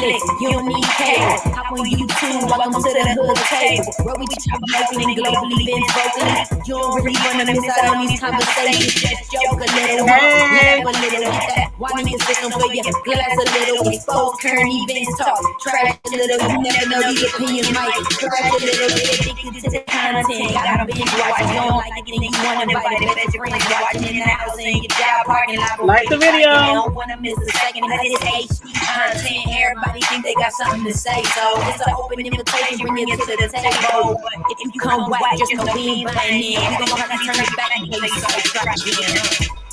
Netflix, you don't need cable. Hop on YouTube, welcome to the hood table. Where we talk locally, globally, events vocally. You don't really wanna miss out on these conversations. Just joke a little, laugh a little, get that wine in your system for your glass a little. Expose current events, talk trash a little. You never know these opinions might crash a little. Get addicted to the content, gotta binge watch. You don't like it, then you wanna invite it. Bet your friends watching in the house and your job parking lot. Like the video. You don't wanna miss a second of this HD content. Everybody think they got something to say, so it's an open invitation. Bring it to the table. But if you come whack, just know we ain't buying in. We gon' have to turn it back and play so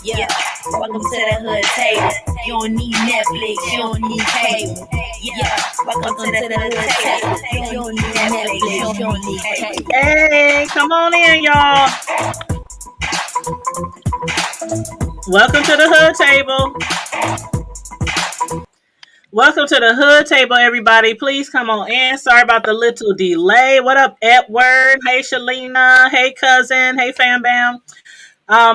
yeah, welcome to the hood table. You don't need Netflix, you don't need cable. Yeah, welcome to the hood table. You don't need Netflix, you don't need cable. Hey, come on in, y'all. Welcome to the hood table. Welcome to the hood table, everybody. Please come on in. Sorry about the little delay. What up, Edward? Hey, Shalina. Hey, cousin. Hey, Fam Bam.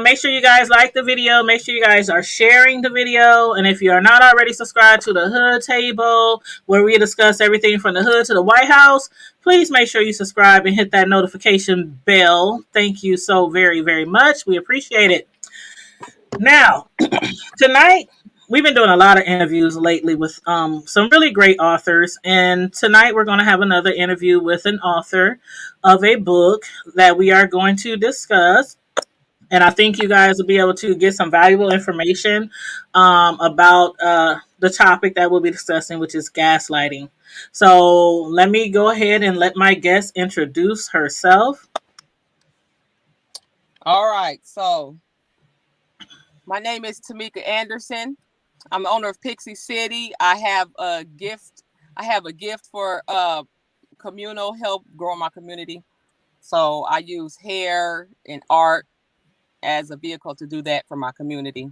Make sure you guys like the video. Make sure you guys are sharing the video. And if you are not already subscribed to the hood table, where we discuss everything from the hood to the White House, please make sure you subscribe and hit that notification bell. Thank you so very, very much. We appreciate it. Now, tonight, we've been doing a lot of interviews lately with some really great authors. And tonight we're going to have another interview with an author of a book that we are going to discuss. And I think you guys will be able to get some valuable information about the topic that we'll be discussing, which is gaslighting. So let me go ahead and let my guest introduce herself. All right. So my name is Tameka Anderson. I'm the owner of Pixie City. I have a gift for communal help growing my community. So I use hair and art as a vehicle to do that for my community.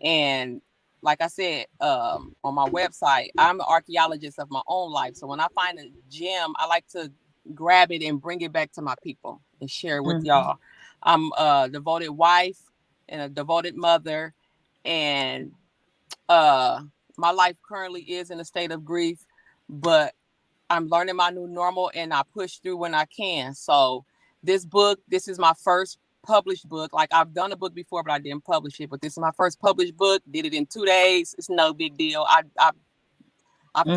And like I said, on my website, I'm an archaeologist of my own life. So when I find a gem, I like to grab it and bring it back to my people and share it with y'all. I'm a devoted wife and a devoted mother. And my life currently is in a state of grief, but I'm learning my new normal and I push through when I can. So this is my first published book. Like I've done a book before, but I didn't publish it. But this is my first published book. Did it in 2 days. It's no big deal. I've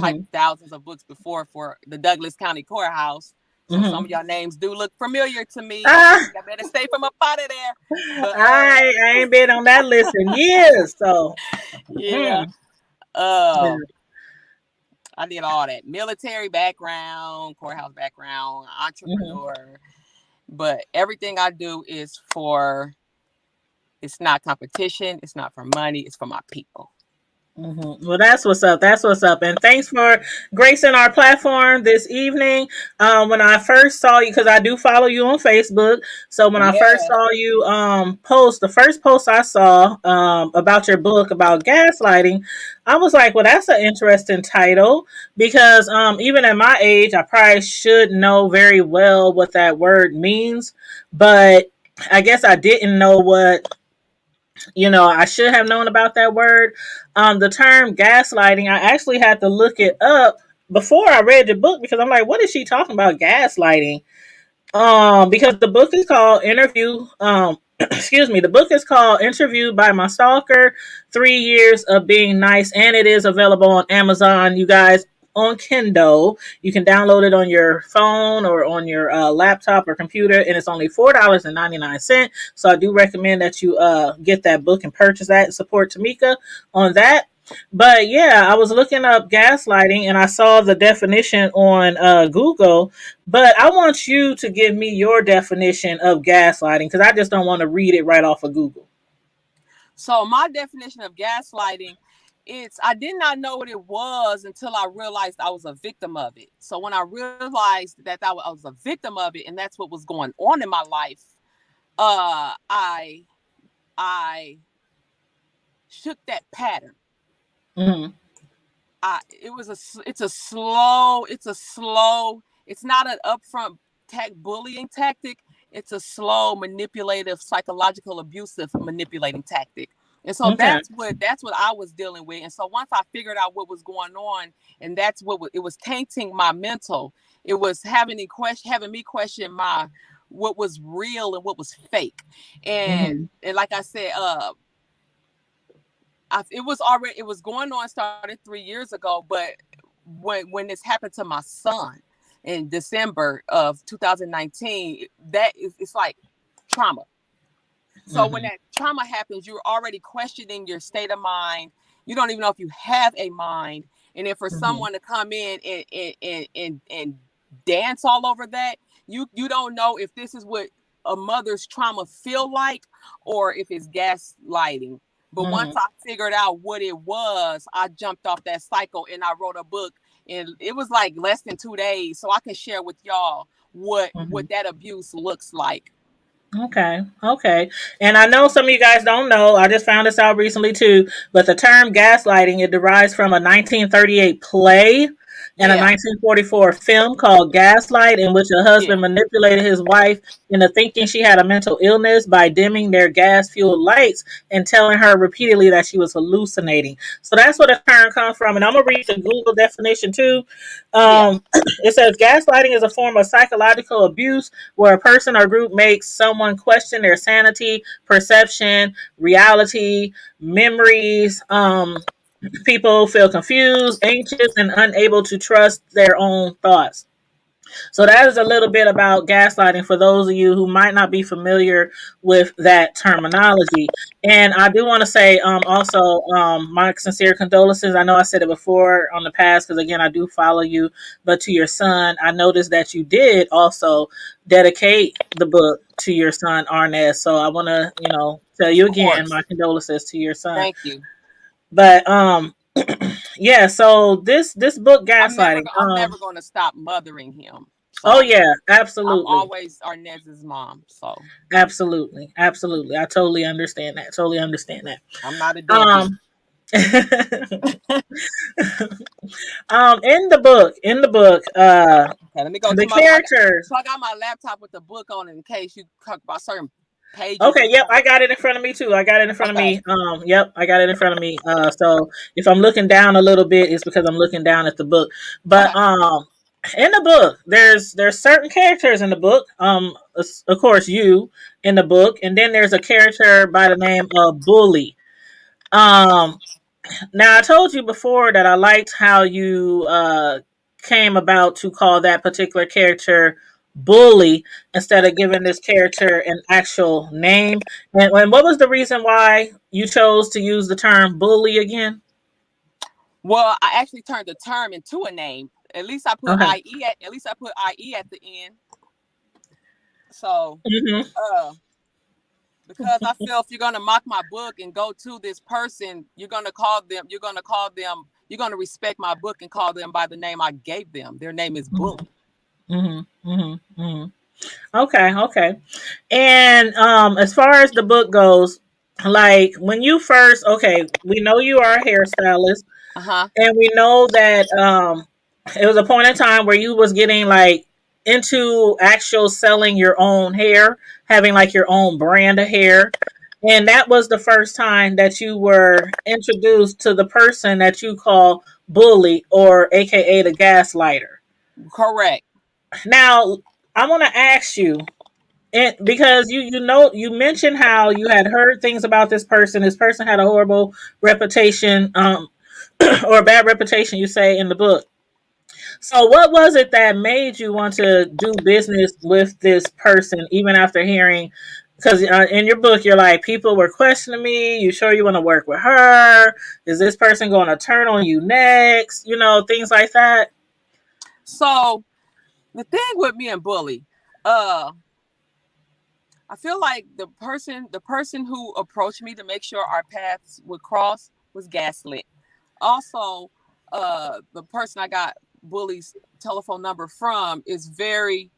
typed thousands of books before for the Douglas County Courthouse. So some of y'all names do look familiar to me. I better stay from up out of there. But, I ain't been on that list in years. So yeah. I did all that. Military background, courthouse background, entrepreneur. But everything I do is it's not competition. It's not for money. It's for my people. Well, that's what's up. That's what's up. And thanks for gracing our platform this evening. When I first saw you, because I do follow you on Facebook. So when I first saw you post, the first post I saw about your book about gaslighting, I was like, well, that's an interesting title because even at my age, I probably should know very well what that word means. But I guess I didn't know what I should have known about that word. The term gaslighting, I actually had to look it up before I read the book because I'm like, what is she talking about gaslighting? Because the book is called the book is called Interviewed by My Stalker, 3 Years of Being Nice, and it is available on Amazon, you guys, on Kindle. You can download it on your phone or on your laptop or computer, and it's only $4.99. So I do recommend that you get that book and purchase that and support Tameka on that. But yeah, I was looking up gaslighting and I saw the definition on Google, but I want you to give me your definition of gaslighting because I just don't want to read it right off of Google. So my definition of gaslighting, I did not know what it was until I realized I was a victim of it. So when I realized that I was a victim of it and that's what was going on in my life, I shook that pattern. It's not an upfront bullying tactic. It's a slow, manipulative, psychological, abusive manipulating tactic And so that's what I was dealing with. And so once I figured out what was going on, and that's what it was tainting my mental. It was having me question what was real and what was fake. And like I said, it was going on, started 3 years ago, but when this happened to my son in December of 2019, it's like trauma. So when that trauma happens, you're already questioning your state of mind. You don't even know if you have a mind. And then for someone to come in and dance all over that, you don't know if this is what a mother's trauma feel like or if it's gaslighting. But once I figured out what it was, I jumped off that cycle and I wrote a book. And it was like less than 2 days. So I can share with y'all what that abuse looks like. Okay. And I know some of you guys don't know, I just found this out recently too, but the term gaslighting, it derives from a 1938 play and a 1944 film called Gaslight, in which a husband manipulated his wife into thinking she had a mental illness by dimming their gas-fueled lights and telling her repeatedly that she was hallucinating. So that's where the term comes from. And I'm going to read the Google definition too. It says gaslighting is a form of psychological abuse where a person or group makes someone question their sanity, perception, reality, memories. People feel confused, anxious, and unable to trust their own thoughts. So that is a little bit about gaslighting for those of you who might not be familiar with that terminology. And I do want to say also my sincere condolences. I know I said it before on the past because, again, I do follow you. But to your son, I noticed that you did also dedicate the book to your son, Arnez. So I want to, tell you again my condolences to your son. Thank you. But yeah, so this book, Gaslighting, I'm never going to stop mothering him. So oh yeah, absolutely. I'm always Arnez's mom. So absolutely. I totally understand that. I'm not a deadbeat. In the book, let me go the characters. So I got my laptop with the book on in case you talk about certain pages. Okay, yep, I got it in front of me too. I got it in front of me. Yep, I got it in front of me. So if I'm looking down a little bit, it's because I'm looking down at the book. But in the book, there's certain characters in the book. Of course, you in the book, and then there's a character by the name of Bullie. Now I told you before that I liked how you came about to call that particular character Bullie instead of giving this character an actual name. And what was the reason why you chose to use the term bully again? Well, I actually turned the term into a name. At least I put IE at the end. So because I feel if you're gonna mock my book and go to this person, you're gonna respect my book and call them by the name I gave them. Their name is Bullie. Okay. And as far as the book goes, like when you first, we know you are a hairstylist, and we know that it was a point in time where you was getting like into actual selling your own hair, having like your own brand of hair. And that was the first time that you were introduced to the person that you call Bullie, or AKA the gaslighter. Correct. Now, I want to ask you, because you mentioned how you had heard things about this person. This person had a horrible reputation, or a bad reputation, you say in the book. So what was it that made you want to do business with this person, even after hearing, because in your book, you're like, people were questioning me. You sure you want to work with her? Is this person going to turn on you next? Things like that. So the thing with me and Bullie, I feel like the person who approached me to make sure our paths would cross was gaslit. Also, the person I got Bullie's telephone number from is very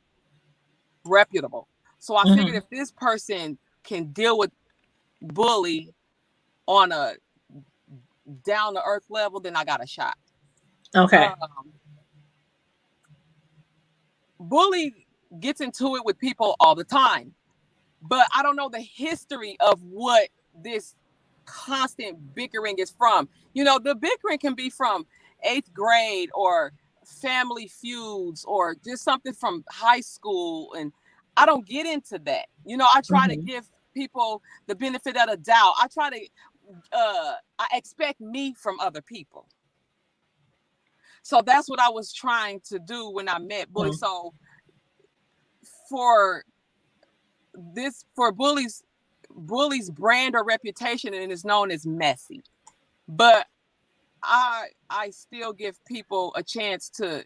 reputable. So I figured if this person can deal with Bullie on a down to earth level, then I got a shot. Okay. Bullie gets into it with people all the time, but I don't know the history of what this constant bickering is from. The bickering can be from 8th grade or family feuds or just something from high school. And I don't get into that. I try to give people the benefit of the doubt. I expect me from other people. So that's what I was trying to do when I met Bullie. So for Bullie's brand or reputation, and is known as messy, but I still give people a chance to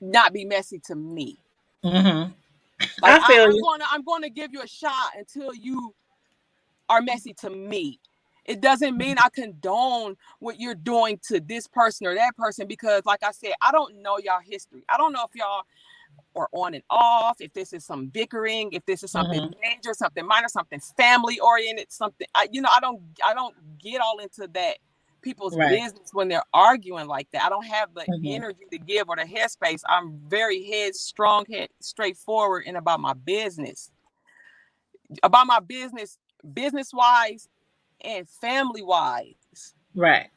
not be messy to me. Mm-hmm. Like I feel you. I'm going to give you a shot until you are messy to me. It doesn't mean I condone what you're doing to this person or that person, because like I said, I don't know y'all history. I don't know if y'all are on and off, if this is some bickering, if this is something major, something minor, something family oriented, something I don't get all into that people's business when they're arguing like that. I don't have the energy to give or the headspace. I'm very headstrong, straightforward, and about my business business wise and family wise. Right.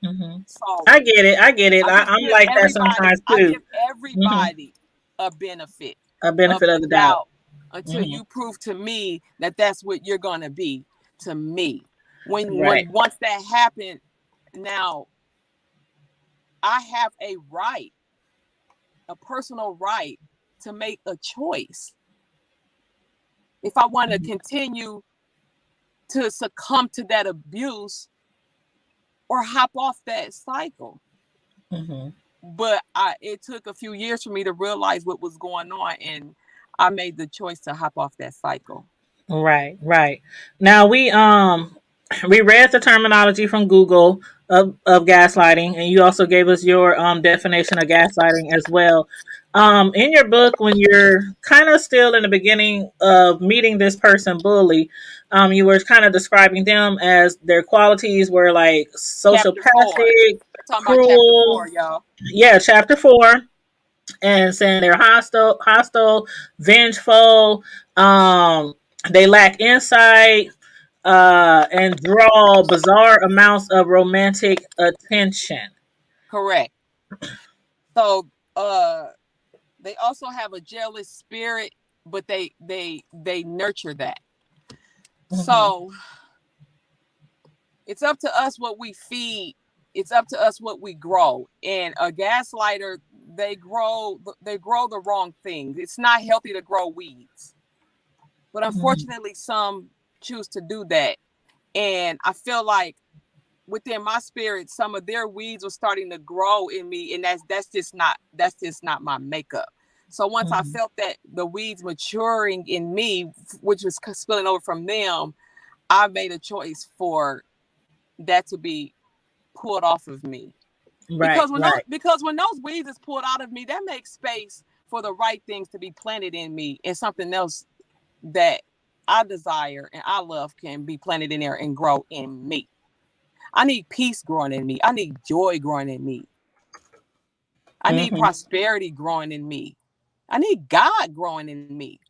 Mm-hmm. So I get it. I'm like that sometimes too. I give everybody a benefit of the doubt until you prove to me that that's what you're going to be to me. When once that happened, now I have a personal right to make a choice. If I want to continue to succumb to that abuse or hop off that cycle. But it took a few years for me to realize what was going on, and I made the choice to hop off that cycle. Right. Now we read the terminology from Google of gaslighting, and you also gave us your definition of gaslighting as well. In your book, when you're kind of still in the beginning of meeting this person, Bullie, you were kind of describing them as their qualities were like sociopathic, cruel. Chapter 4, y'all. Yeah, chapter 4. And saying they're hostile, vengeful, they lack insight, and draw bizarre amounts of romantic attention. Correct. So, they also have a jealous spirit, but they nurture that. So it's up to us what we feed. It's up to us what we grow. And a gaslighter, they grow the wrong things. It's not healthy to grow weeds. But unfortunately, some choose to do that. And I feel like within my spirit, some of their weeds were starting to grow in me, and that's just not my makeup. So once I felt that the weeds maturing in me, which was spilling over from them, I made a choice for that to be pulled off of me. Because when those weeds is pulled out of me, that makes space for the right things to be planted in me, and something else that I desire and I love can be planted in there and grow in me. I need peace growing in me. I need joy growing in me. I need prosperity growing in me. I need God growing in me.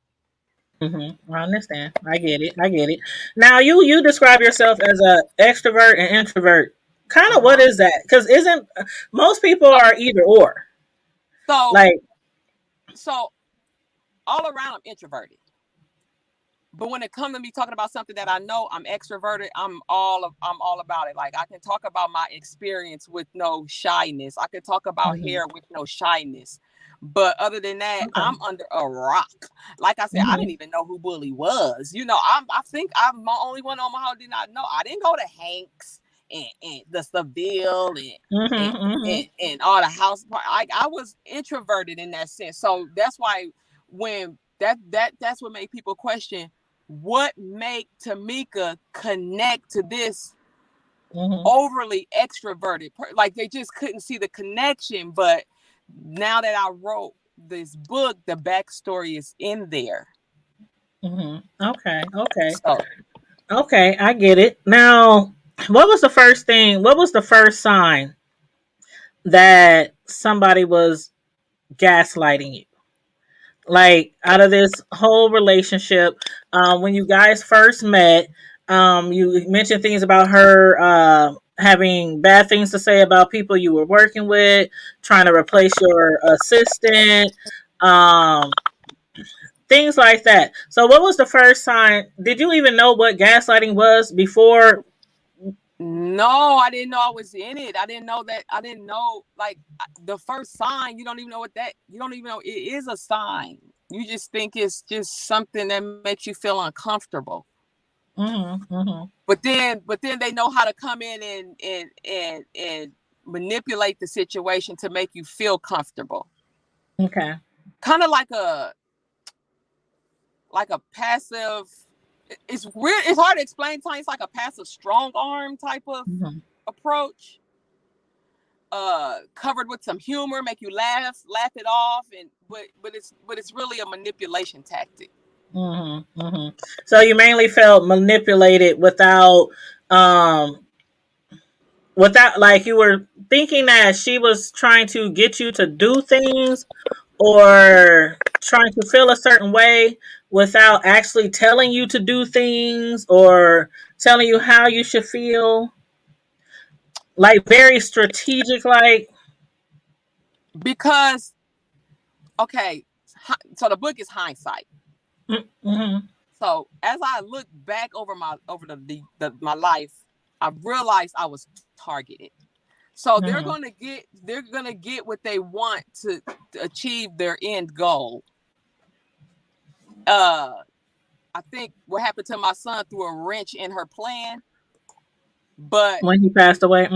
I understand. I get it. Now you describe yourself as an extrovert and introvert. Kind of what is that? Because isn't most people are either or. So all around I'm introverted. But when it comes to me talking about something that I know I'm extroverted, I'm all about it. Like I can talk about my experience with no shyness. I can talk about hair with no shyness. But other than that, I'm under a rock. Like I said, I didn't even know who Bullie was. I think I'm the only one on my house did not know. I didn't go to Hanks and the Seville and all the house. I was introverted in that sense. So that's why when that's what made people question what make Tameka connect to this overly extroverted. Like they just couldn't see the connection. But now that I wrote this book, the backstory is in there. Okay. Okay, I get it. Now, what was the first sign that somebody was gaslighting you? Like out of this whole relationship, when you guys first met, You mentioned things about her having bad things to say about people you were working with, trying to replace your assistant, um, things like that. So, what was the first sign? Did you even know what gaslighting was before? No, I didn't know I was in it. I didn't know that. I didn't know, like, the first sign. You don't even know what that. You don't even know it is a sign. You just think it's just something that makes you feel uncomfortable. Mm-hmm, mm-hmm. But then they know how to come in and manipulate the situation to make you feel comfortable. Okay. Kind of like a passive. It's weird. It's hard to explain. It's like a passive strong arm type of approach. Covered with some humor, make you laugh it off, and but it's really a manipulation tactic. Mm-hmm, mm-hmm. So you mainly felt manipulated um without, like, you were thinking that she was trying to get you to do things or trying to feel a certain way without actually telling you to do things or telling you how you should feel, like very strategic, like. Because okay, so the book is Hindsight. Mm-hmm. So as I look back over my life, I realized I was targeted. So they're gonna get what they want to achieve their end goal. I think what happened to my son threw a wrench in her plan, but When he passed away.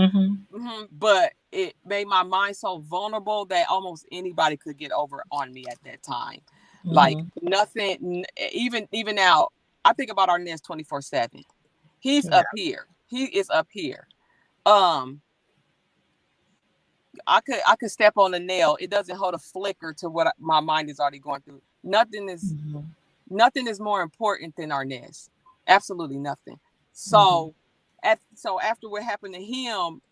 but it made my mind so vulnerable that almost anybody could get over on me at that time. Like nothing, even now, I think about Arnez 24/7. He's up here. He is up here. I could step on a nail. It doesn't hold a flicker to what my mind is already going through. Nothing is more important than Arnez. Absolutely nothing. So, after what happened to him,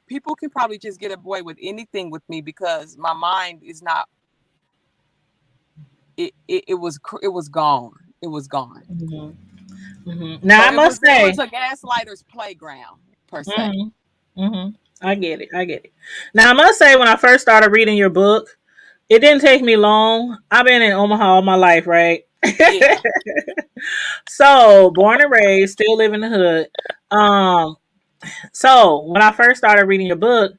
people can probably just get away with anything with me because my mind is not. It was gone. It was gone. Now, So I must it say, was a gaslighter's playground per se. I get it. Now, I must say, when I first started reading your book, it didn't take me long. I've been in Omaha all my life, right? Yeah. So, born and raised, still live in the hood. So when I first started reading your book,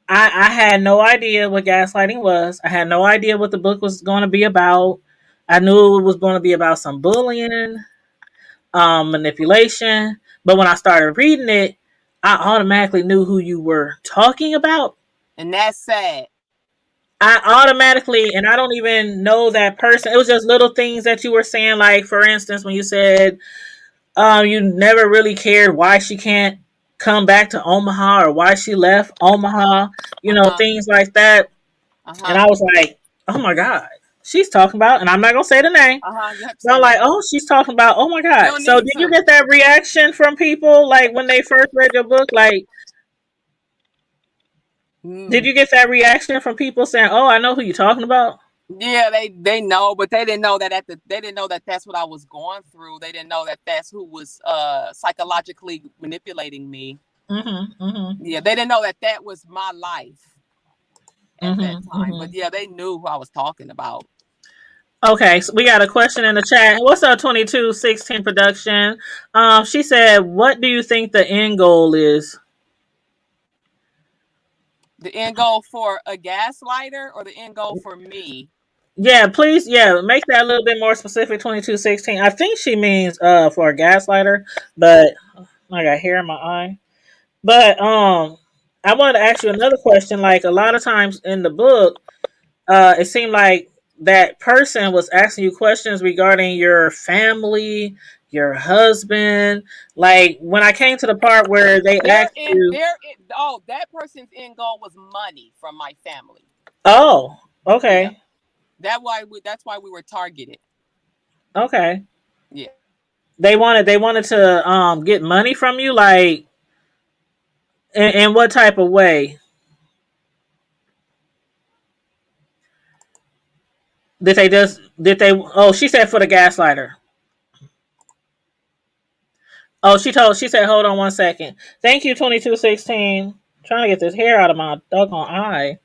I had no idea what gaslighting was. I had no idea what the book was going to be about. I knew it was going to be about some bullying, manipulation. But when I started reading it, I automatically knew who you were talking about. And that's sad. I automatically, and I don't even know that person. It was just little things that you were saying. Like, for instance, when you said you never really cared why she can't come back to Omaha or why she left Omaha, things like that. And I was like, oh my God, she's talking about, and I'm not going to say the name. You have to So say I'm like, that. oh, she's talking about, oh my You God. don't So need did you to. get that reaction from people, like, when they first read your book? Like, did you get that reaction from people saying, oh, I know who you're talking about? Yeah, they know, but they didn't know that they didn't know that that's what I was going through. They didn't know that that's who was psychologically manipulating me. Yeah, they didn't know that that was my life at that time. But yeah, they knew who I was talking about. Okay, so we got a question in the chat. What's up, 2216 production? She said, what do you think the end goal is? The end goal for a gaslighter or the end goal for me? Yeah, please, make that a little bit more specific, 2216. I think she means for a gaslighter, but I got hair in my eye. But I wanted to ask you another question. Like, a lot of times in the book, it seemed like that person was asking you questions regarding your family, your husband. Like, when I came to the part where they asked you, that person's end goal was money from my family. oh, Yeah. okay. That's why we were targeted. Okay. Yeah. They wanted to get money from you, like, in what type of way? Did they oh, she said for the gaslighter. Oh, she said, hold on 1 second. Thank you, 2216. Trying to get this hair out of my doggone eye.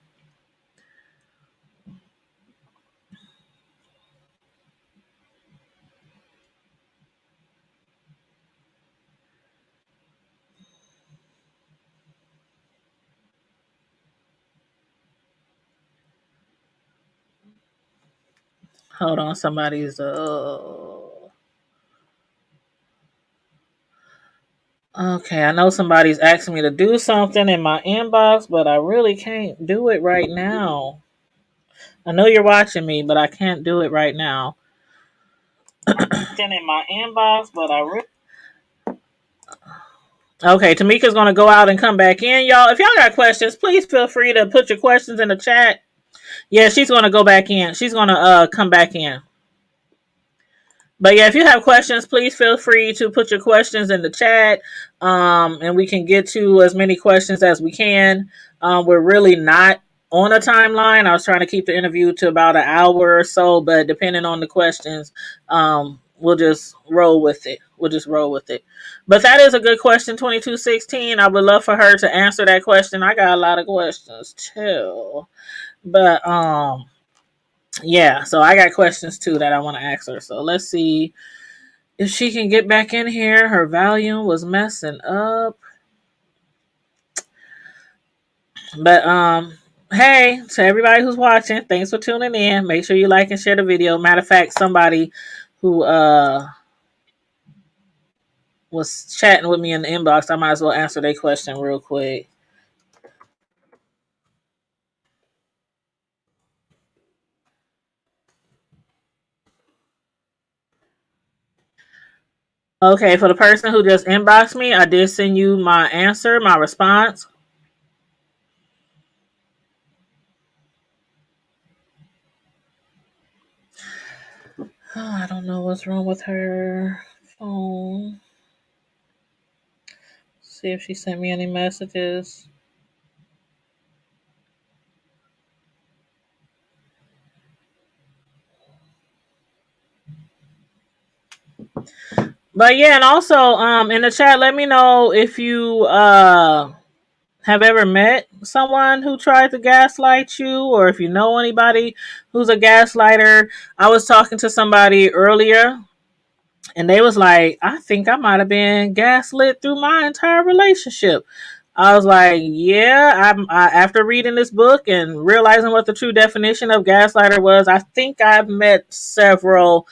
Hold on, somebody's okay, I know somebody's asking me to do something in my inbox, but I really can't do it right now. I know you're watching me, but I can't do it right now. In my inbox, but I really. Okay, Tameka's gonna go out and come back in, y'all. If y'all got questions, please feel free to put your questions in the chat. Yeah, she's gonna go back in. She's gonna come back in. But yeah, if you have questions, please feel free to put your questions in the chat, and we can get to as many questions as we can. We're really not on a timeline. I was trying to keep the interview to about an hour or so, but depending on the questions, we'll just roll with it. But that is a good question, 2216. I would love for her to answer that question. I got a lot of questions too. But yeah, so I got questions too that I want to ask her. So let's see if she can get back in here. Her volume was messing up. But hey, to everybody who's watching, thanks for tuning in. Make sure you like and share the video. Matter of fact, somebody who was chatting with me in the inbox, I might as well answer their question real quick. Okay, for the person who just inboxed me, I did send you my answer, my response. Oh, I don't know what's wrong with her phone. See if she sent me any messages. But yeah, and also in the chat, let me know if you have ever met someone who tried to gaslight you, or if you know anybody who's a gaslighter. I was talking to somebody earlier, and they was like, I think I might have been gaslit through my entire relationship. I was like, yeah, after reading this book and realizing what the true definition of gaslighter was, I think I've met several,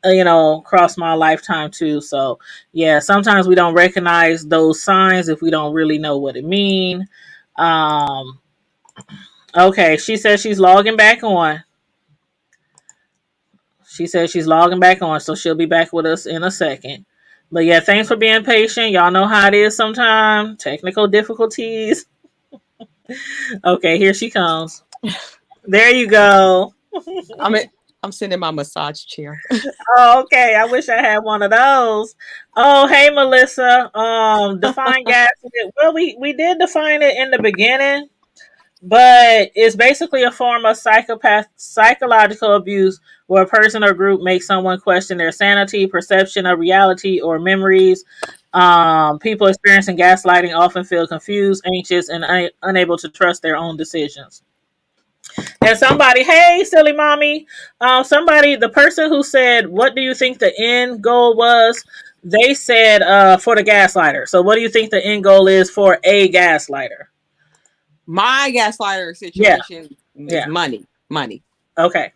across my lifetime too. So yeah, sometimes we don't recognize those signs if we don't really know what it means. Okay, she says she's logging back on. So she'll be back with us in a second. But yeah, thanks for being patient. Y'all know how it is sometimes. Technical difficulties. Okay, here she comes. There you go. I'm sitting in my massage chair. Oh, okay. I wish I had one of those. Oh, hey Melissa. Define gaslit. Well, we did define it in the beginning, but it's basically a form of psychological abuse where a person or group makes someone question their sanity, perception of reality, or memories. People experiencing gaslighting often feel confused, anxious, and unable to trust their own decisions. And somebody, hey, silly mommy, the person who said, what do you think the end goal was? They said for the gaslighter. So what do you think the end goal is for a gaslighter? My gaslighter situation is money. Okay.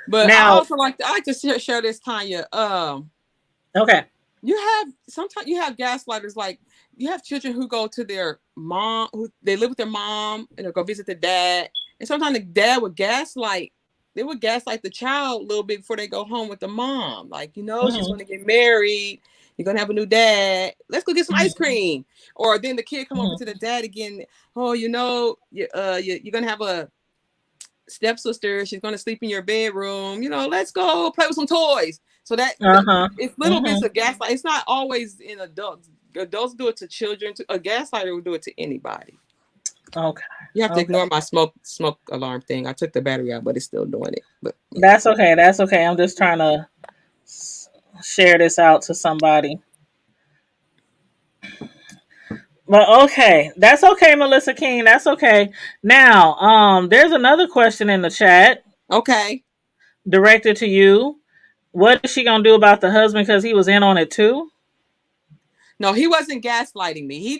But now, I also like to share this, Tanya. Okay. Sometimes you have gaslighters, like you have children who go to their mom, who they live with their mom, and they'll go visit the dad. And sometimes the dad would gaslight. They would gaslight the child a little bit before they go home with the mom. Like, she's going to get married. You're going to have a new dad. Let's go get some ice cream. Or then the kid come over to the dad again. Oh, you're going to have a stepsister. She's going to sleep in your bedroom. Let's go play with some toys. So that it's little bits of gaslight. It's not always in adults. Adults do it to children. A gaslighter will do it to anybody. Okay. You have to ignore my smoke alarm thing. I took the battery out, but it's still doing it. But That's okay. I'm just trying to share this out to somebody. Well, okay. That's okay, Melissa King. That's okay. Now, there's another question in the chat Okay. directed to you. What is she gonna do about the husband because he was in on it too? No, he wasn't gaslighting me. He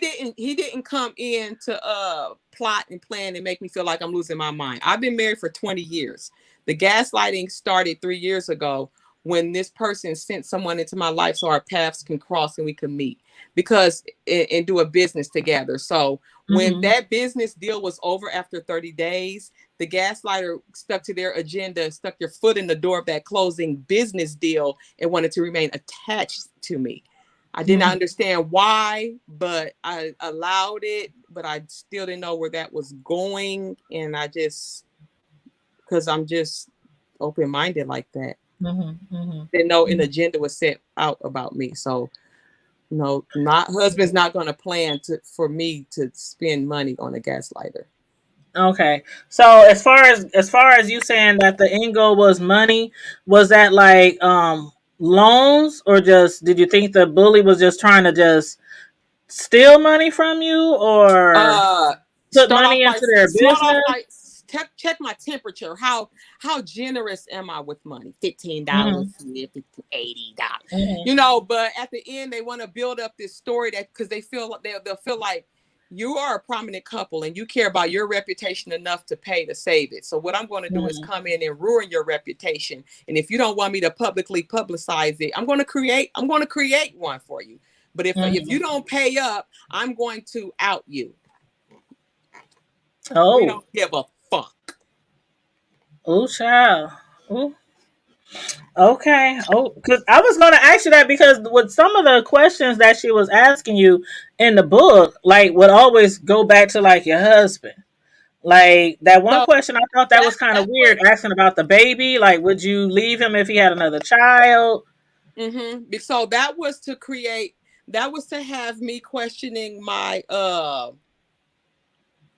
didn't come in to plot and plan and make me feel like I'm losing my mind. I've been married for 20 years. The gaslighting started 3 years ago when this person sent someone into my life so our paths can cross and we can meet because and do a business together. So when that business deal was over after 30 days, the gaslighter stuck to their agenda, stuck their foot in the door of that closing business deal and wanted to remain attached to me. I did not understand why, but I allowed it, but I still didn't know where that was going. And I just, because I'm just open-minded like that. Didn't know an agenda was set out about me. So, no, not husband's not going to plan for me to spend money on a gaslighter. Okay. So as far as you saying that the end goal was money, was that like loans, or just did you think the bully was just trying to just steal money from you, or put money into their Start off business? like check my temperature. How generous am I with money? $15, $80. You know, but at the end they want to build up this story that because they feel they'll feel like you are a prominent couple and you care about your reputation enough to pay to save it. So what I'm going to do is come in and ruin your reputation. And if you don't want me to publicly publicize it, I'm going to create one for you. But if you don't pay up, I'm going to out you. We don't give a fuck. Oh, child. Ooh. Okay. Oh, because I was going to ask you that because with some of the questions that she was asking you in the book, like would always go back to like your husband. Like that one So question, I thought that was kind of that's weird, asking about the baby. Like, would you leave him if he had another child? So that was to create. That was to have me questioning my the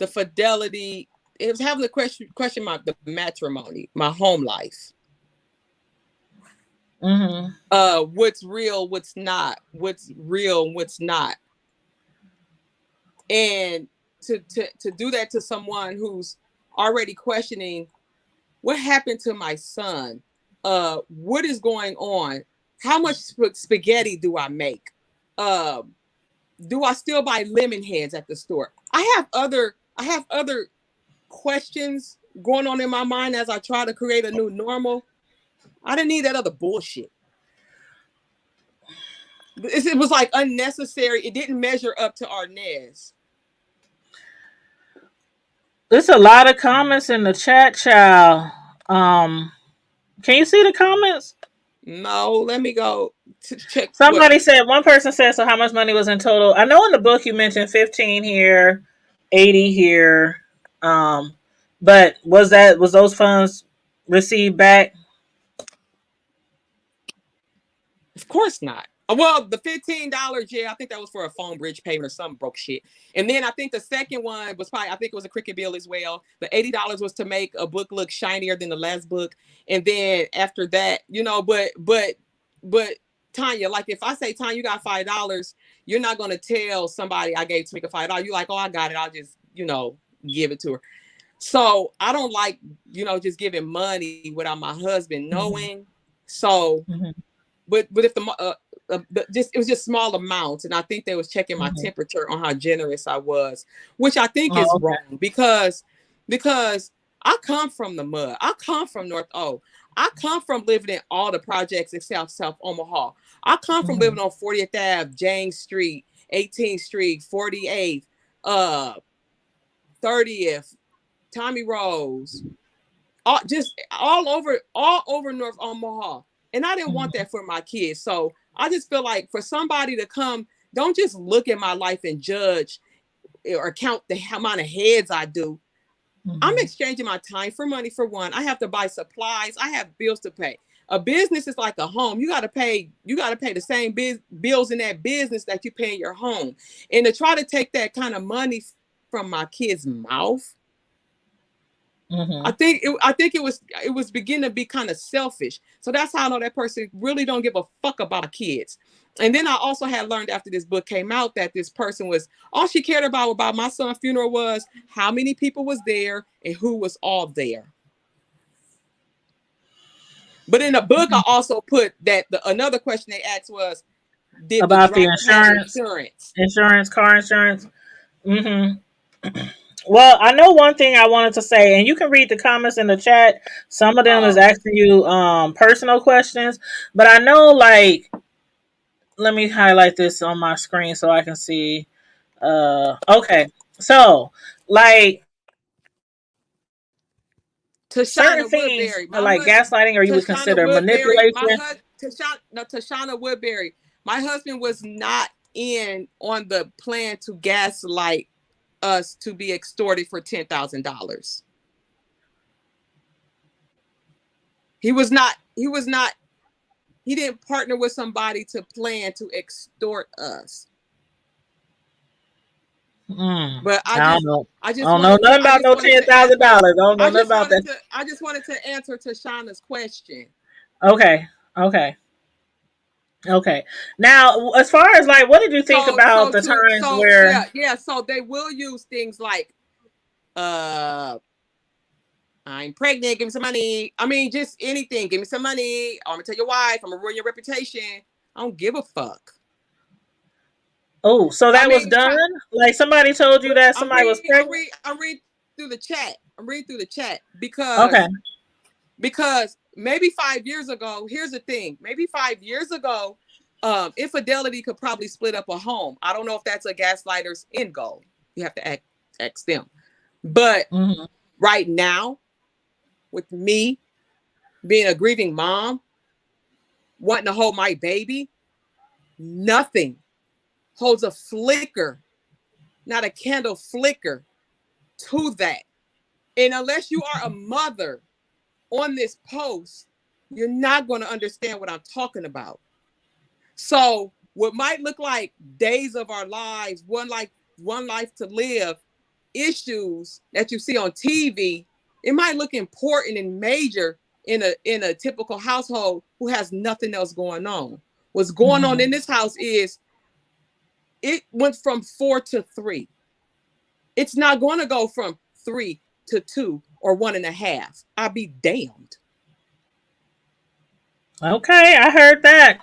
fidelity. It was having to question the matrimony, my home life. What's real, what's not, what's real, what's not, and to do that to someone who's already questioning what happened to my son, what is going on, how much spaghetti do I make, do I still buy lemon heads at the store? I have other questions going on in my mind as I try to create a new normal. I didn't need that other bullshit. It was like unnecessary. It didn't measure up to our Nez. There's a lot of comments in the chat, child. Can you see the comments? No, let me go to check. Somebody said, one person said, so how much money was in total? I know in the book you mentioned 15 here, 80 here. But was those funds received back? Of course not. Well, the $15, yeah, I think that was for a phone bridge payment or some broke shit. And then I think the second one was probably, I think it was a cricket bill as well. The $80 was to make a book look shinier than the last book. And then after that, you know, but Tanya, like if I say, Tanya, you got $5, you're not going to tell somebody I gave Tameka $5. You're like, oh, I got it. I'll just, give it to her. So I don't like, just giving money without my husband knowing. So, but if it was just small amounts, and I think they was checking my temperature on how generous I was, which I think is wrong because I come from the mud. I come from North O. I come from living in all the projects in South Omaha. I come from living on 40th Ave, James Street, 18th Street, 48th, 30th, Tommy Rose, all over North Omaha. And I didn't want that for my kids. So I just feel like for somebody to come, don't just look at my life and judge or count the amount of heads I do. I'm exchanging my time for money for one. I have to buy supplies. I have bills to pay. A business is like a home. You got to pay the same bills in that business that you pay in your home. And to try to take that kind of money from my kid's mouth, I think it was beginning to be kind of selfish. So that's how I know that person really don't give a fuck about kids. And then I also had learned after this book came out that this person was, all she cared about my son's funeral was how many people was there and who was all there. But in the book, I also put that another question they asked was, did About the the driver have insurance, car insurance. Mm-hmm. Well, I know one thing I wanted to say, and you can read the comments in the chat. Some of them is asking you personal questions, but I know, like, let me highlight this on my screen so I can see. Okay, so like certain Tashana things Woodbury, are like gaslighting, or you would Tashana consider Woodbury, manipulation. Tashana Woodbury. My husband was not in on the plan to gaslight us to be extorted for $10,000. He was not. He didn't partner with somebody to plan to extort us. But I don't know. I just don't know wanted to, nothing about no $10,000. I don't know nothing about that. I just wanted to answer Tashana's question. Okay. Now, as far as like, what did you think about the times where? So they will use things like, I'm pregnant, give me some money. I mean, just anything. Give me some money. I'm gonna tell your wife. I'm gonna ruin your reputation. I don't give a fuck. Oh, so that was done? Like somebody told you that somebody was pregnant? I'm reading through the chat. Because maybe 5 years ago, here's the thing. Maybe 5 years ago, infidelity could probably split up a home. I don't know if that's a gaslighter's end goal. You have to ask them. But right now, with me being a grieving mom, wanting to hold my baby, nothing holds a flicker, not a candle flicker to that. And unless you are a mother on this post, you're not going to understand what I'm talking about. So what might look like days of our lives, one life to live, issues that you see on TV, it might look important and major in a typical household who has nothing else going on. What's going on in this house is it went from 4 to 3. It's not going to go from 3 to 2 or 1.5. I'll be damned. Okay, I heard that.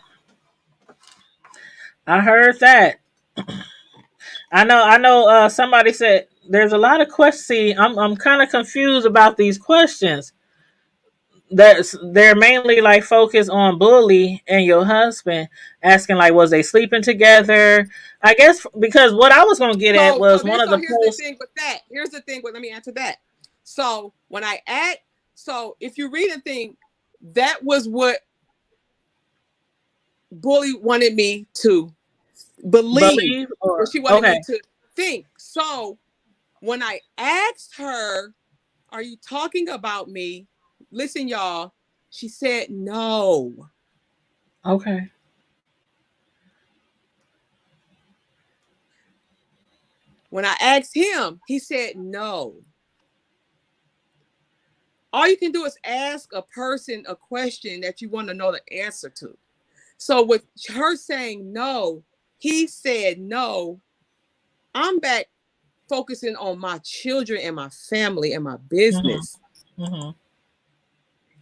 I know. Somebody said there's a lot of questions. See, I'm kind of confused about these questions. They're mainly like focused on Bullie and your husband, asking like, was they sleeping together? I guess because what I was gonna get at was one of the posts. Here's the thing. Let me answer that. So when I add, if you read a thing, that was what Bullie wanted me to believe or she wanted me to think. So when I asked her, are you talking about me? Listen, y'all, she said no. Okay. When I asked him, he said no. All you can do is ask a person a question that you want to know the answer to. So with her saying no, he said no. I'm back focusing on my children and my family and my business.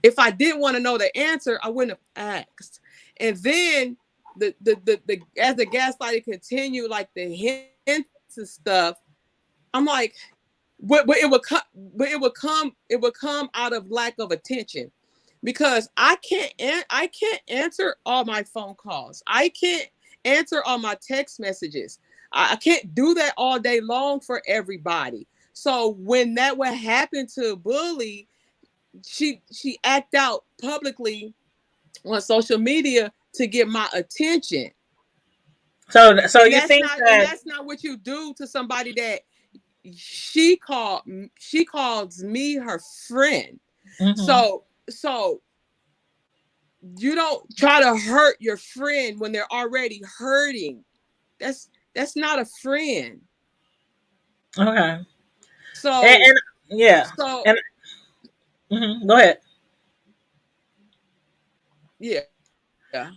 If I didn't want to know the answer, I wouldn't have asked. And then the as the gaslighting continued, like the hints and stuff, I'm like, but it would come out of lack of attention, because I can't answer all my phone calls. I can't answer all my text messages. I can't do that all day long for everybody. So when that would happen to Bullie, she act out publicly on social media to get my attention. So you think that's not what you do to somebody that she calls me her friend. So you don't try to hurt your friend when they're already hurting. That's not a friend. Okay. So and yeah. So and go ahead. Yeah. Go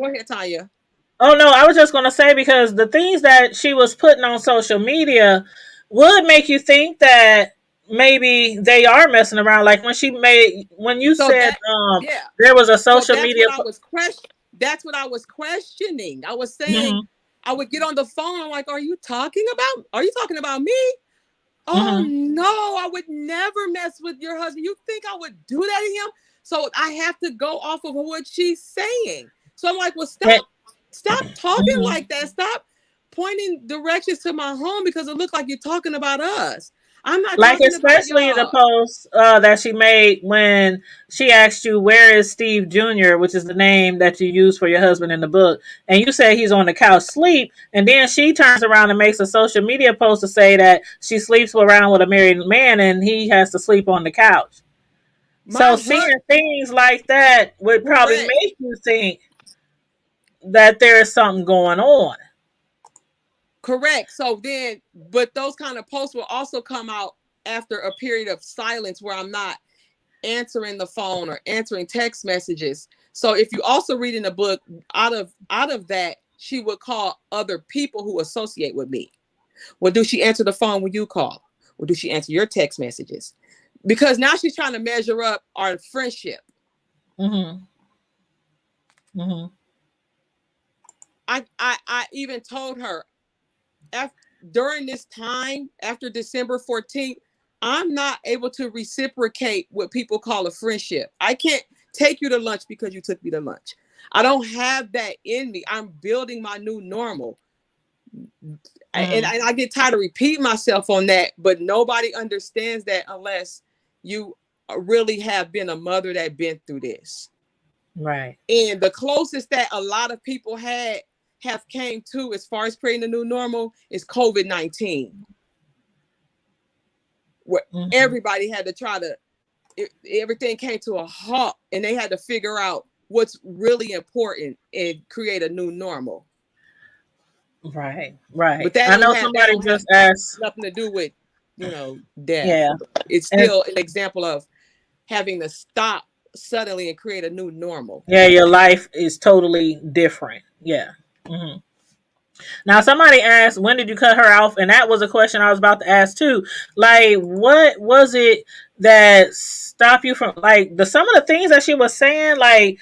ahead, Tanya. Oh no, I was just gonna say because the things that she was putting on social media would make you think that maybe they are messing around. Like when you So said that, yeah. there was a So social media. that's what I was questioning. I was saying, Mm-hmm, I would get on the phone. I'm like, are you talking about me? Oh mm-hmm. no, I would never mess with your husband. You think I would do that to him? So I have to go off of what she's saying. So I'm like, well, stop talking Mm-hmm. like that. Stop pointing directions to my home because it looks like you're talking about us. I'm not Like talking about especially the y'all. post that she made when she asked you where is Steve Jr., which is the name that you use for your husband in the book, and you say he's on the couch sleep, and then she turns around and makes a social media post to say that she sleeps around with a married man and he has to sleep on the couch. So My seeing hurt. things like that would probably Correct. make you think that there is something going on. Correct. So then, but those kind of posts will also come out after a period of silence where I'm not answering the phone or answering text messages. So if you also read in the book, out of that, she would call other people who associate with me. Well, do she answer the phone when you call? Or do she answer your text messages? Because now she's trying to measure up our friendship. Mm-hmm. Mm-hmm. I even told her after, during this time after December 14th, I'm not able to reciprocate what people call a friendship. I can't take you to lunch because you took me to lunch. I don't have that in me. I'm building my new normal. And Mm-hmm. I get tired of repeating myself on that, but nobody understands that unless you really have been a mother that been through this. Right. And the closest that a lot of people have came to as far as creating a new normal is COVID-19, where Mm-hmm. everybody had to everything came to a halt and they had to figure out what's really important and create a new normal. Right. Right. But that I don't know have that somebody don't have just asked. nothing to do with, death. Yeah. It's And still an example of having to stop suddenly and create a new normal. yeah, your life is totally different. Yeah. Hmm. Now, somebody asked, when did you cut her off? And that was a question I was about to ask too. Like, what was it that stopped you from, like, some of the things that she was saying, like,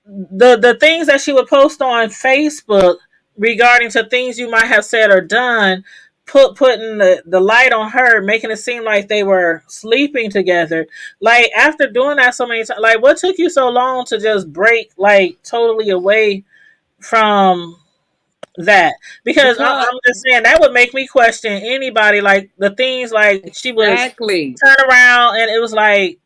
the things that she would post on Facebook regarding to things you might have said or done, putting the light on her, making it seem like they were sleeping together. Like after doing that so many times, like what took you so long to just break like totally away from that? Because Because I'm just saying that would make me question anybody. Like the things like she would exactly. turn around and it was like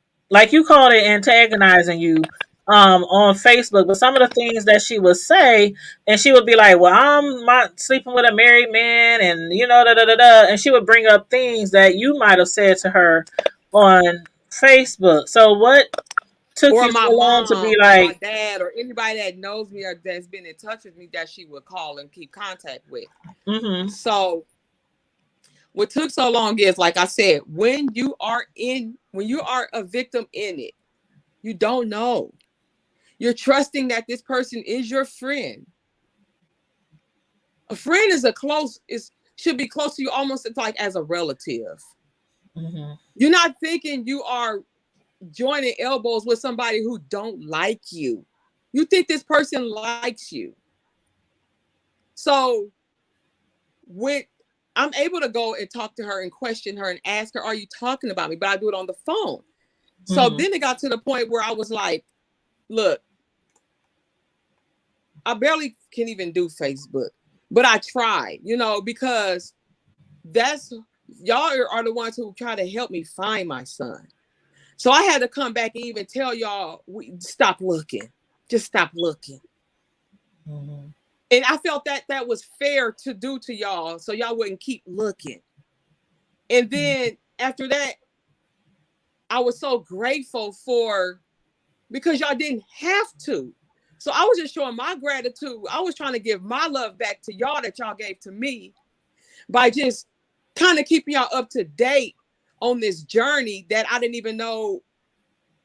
you called it antagonizing you on Facebook, but some of the things that she would say, and she would be like, well, I'm not sleeping with a married man, and da da da da, and she would bring up things that you might have said to her on Facebook. So what took Or you my so long to be mom or my like, dad or anybody that knows me or that's been in touch with me that she would call and keep contact with. mm-hmm, So what took so long is, like I said, when you are a victim in it, you don't know. You're trusting that this person is your friend. A friend is should be close to you almost like as a relative. mm-hmm, You're not thinking you are joining elbows with somebody who don't like you. You think this person likes you. So when I'm able to go and talk to her and question her and ask her, are you talking about me? But I do it on the phone. So mm-hmm, then it got to the point where I was like, look, I barely can even do Facebook, but I tried, because that's y'all are the ones who try to help me find my son. So I had to come back and even tell y'all, stop looking, just stop looking. mm-hmm. And I felt that that was fair to do to y'all, so y'all wouldn't keep looking. And then after that, I was so grateful because y'all didn't have to. So I was just showing my gratitude. I was trying to give my love back to y'all that y'all gave to me by just kind of keeping y'all up to date on this journey that I didn't even know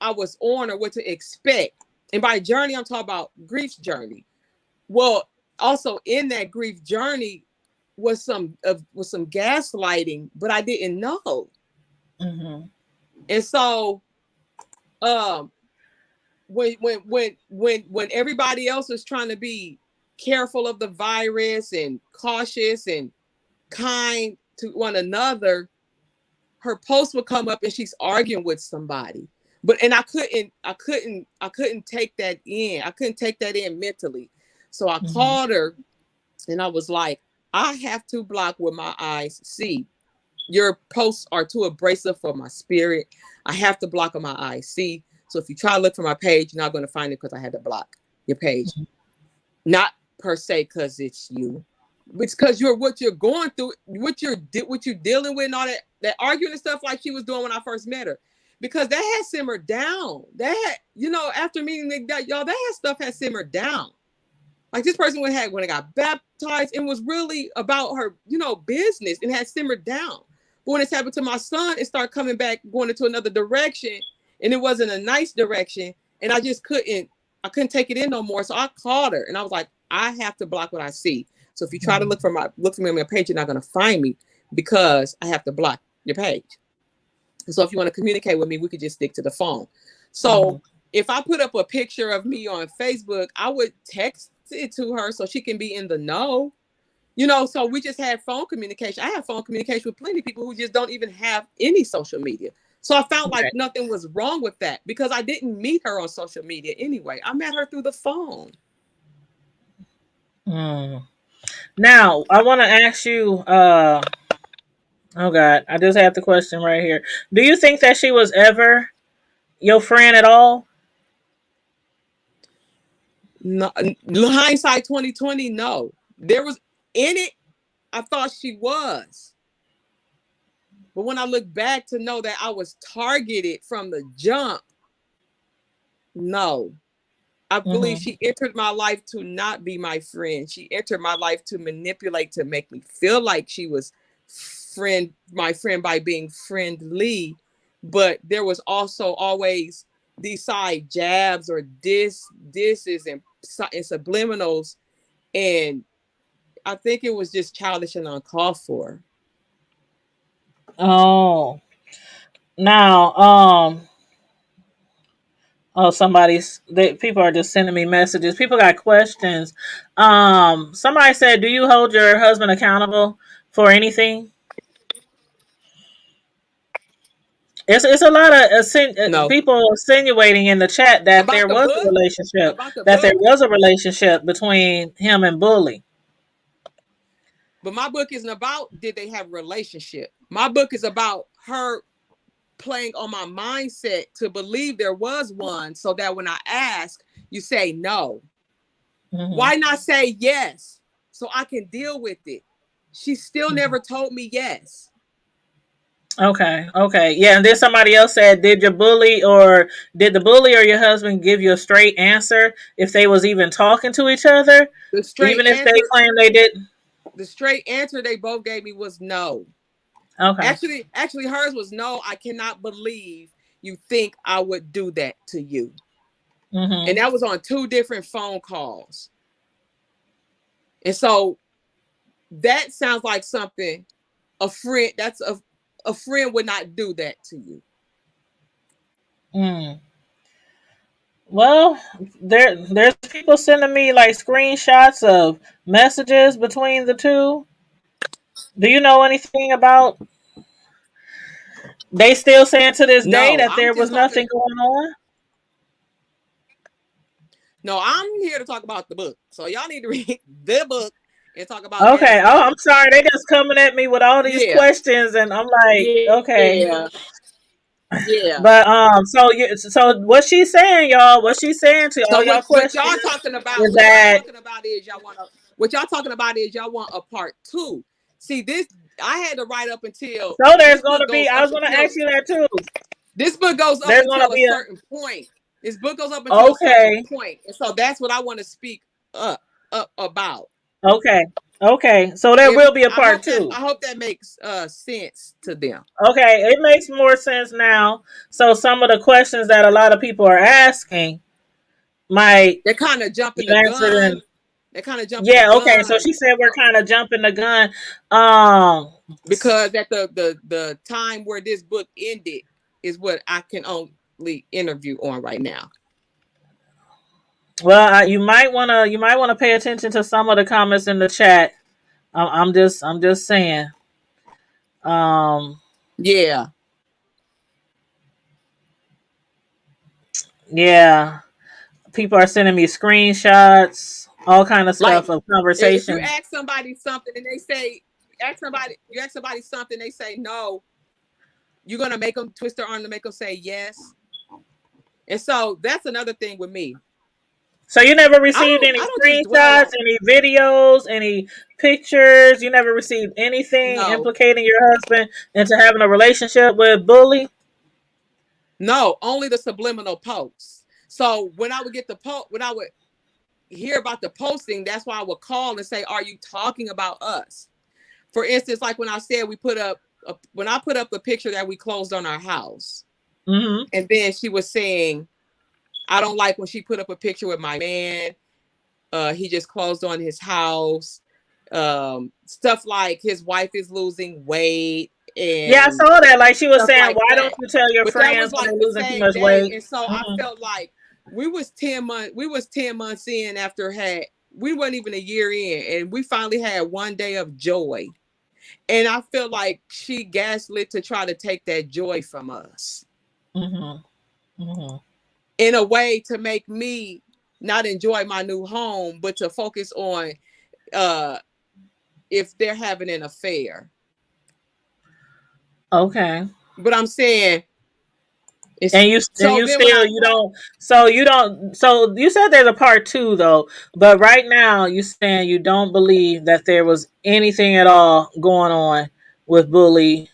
I was on or what to expect. And by journey, I'm talking about grief's journey. Well, also in that grief journey was some gaslighting, but I didn't know. Mm-hmm. And so when everybody else was trying to be careful of the virus and cautious and kind to one another, her post would come up and she's arguing with somebody. But and I couldn't take that in. I couldn't take that in mentally. So I called her and I was like, I have to block what my eyes see. Your posts are too abrasive for my spirit. I have to block what my eyes see. So if you try to look for my page, you're not going to find it because I had to block your page. Not per se because it's you. It's because what you're going through, what you're dealing with, and all that arguing and stuff like she was doing when I first met her. Because that had simmered down. That had, after meeting y'all, that stuff had simmered down. Like this person when it got baptized, it was really about her, business, and had simmered down. But when it's happened to my son, it started coming back, going into another direction, and it wasn't a nice direction. And I just couldn't take it in no more. So I called her and I was like, I have to block what I see. So if you try to look for me on my page, you're not going to find me because I have to block your page. So if you want to communicate with me, we could just stick to the phone. So if I put up a picture of me on Facebook, I would text it to her so she can be in the know. So we just had phone communication. I have phone communication with plenty of people who just don't even have any social media. So I felt like nothing was wrong with that because I didn't meet her on social media anyway. I met her through the phone. Now, I want to ask you, oh God, I just had the question right here. Do you think that she was ever your friend at all? No, hindsight 2020, no. There was in it, I thought she was. But when I look back to know that I was targeted from the jump, no. I believe she entered my life to not be my friend. She entered my life to manipulate, to make me feel like she was my friend by being friendly. But there was also always these side jabs or disses and subliminals. And I think it was just childish and uncalled for. Oh. Now, people are just sending me messages. People got questions. Somebody said, do you hold your husband accountable for anything? It's a lot of people insinuating in the chat that About there the was book? a relationship, About the that book? there was a relationship between him and Bullie. But my book isn't about did they have a relationship. My book is about her playing on my mindset to believe there was one, so that when I ask, you say no. Why not say yes so I can deal with it? She still never told me yes. Okay. Yeah, and then somebody else said, did the bully or your husband give you a straight answer if they was even talking to each other? The straight Even if answer, they claim they didn't? the straight answer they both gave me was no. Okay. Actually hers was no, I cannot believe you think I would do that to you. And that was on 2 different phone calls. And so that sounds like something a friend would not do that to you. Well, there's people sending me like screenshots of messages between the two. Do you know anything about? They still saying to this day No, that there was nothing going on. No, I'm here to talk about the book. So y'all need to read the book and talk about Okay. Oh, I'm sorry. They just coming at me with all these questions, and I'm like, okay. Yeah. But so what she's saying, y'all, what she's saying to all y'all questions what y'all talking about is that what y'all talking about is y'all want a part 2. See, this I had to write up until so there's going to be. I was going to ask you that too. This book goes up until a certain point. This book goes up until a certain point, and so that's what I want to speak up about. Okay. So there will be a part 2. I hope that makes sense to them. Okay, it makes more sense now. So some of the questions that a lot of people are asking might they're kind of jumping the gun. They're kind of jumping the Yeah, okay. So gun she said we're kind of jumping the gun. because at the time where this book ended is what I can only interview on right now. Well, you might wanna pay attention to some of the comments in the chat. I'm just saying. Yeah. Yeah. People are sending me screenshots, all kind of Like stuff of if you conversation. ask somebody something and they say, you ask somebody something, they say no, you're gonna make them twist their arm to make them say yes. And so that's another thing with me. So you never received any I don't just dwell screenshots, on any videos, any pictures. You never received anything no, implicating your husband into having a relationship with Bullie. no, only the subliminal posts. So when I would get when I would hear about the posting, that's why I would call and say, "Are you talking about us?" For instance, like when I said when I put up the picture that we closed on our house, Mm-hmm. and then she was saying, "I don't like when she put up a picture with my man. He just closed on his house. Stuff like his wife is losing weight." Yeah, I And saw that. Like she was stuff saying, like why don't that. you tell your But that was friends when like they're the losing too same much day. weight? And so I felt like we was 10 months in after we weren't even a year in, and we finally had one day of joy. And I feel like she gaslit to try to take that joy from us. Mm-hmm. Mm-hmm. In a way to make me not enjoy my new home, but to focus on if they're having an affair. Okay. But I'm saying And you so then when still I you don't so you said there's a part 2 though, but right now you saying you don't believe that there was anything at all going on with Bullie.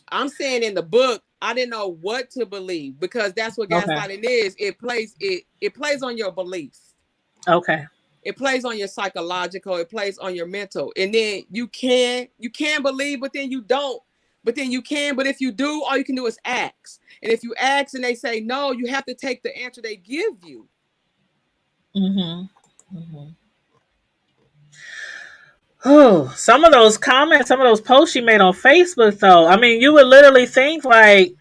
I'm saying in the book, I didn't know what to believe because that's what Okay. gaslighting is. It plays on your beliefs. Okay. It plays on your psychological, it plays on your mental. And then you can believe, but then you don't. But then you can, but if you do, all you can do is ask. And if you ask and they say no, you have to take the answer they give you. Mm-hmm. Mm-hmm. Oh, some of those comments, some of those posts she made on Facebook though. I mean, you would literally think like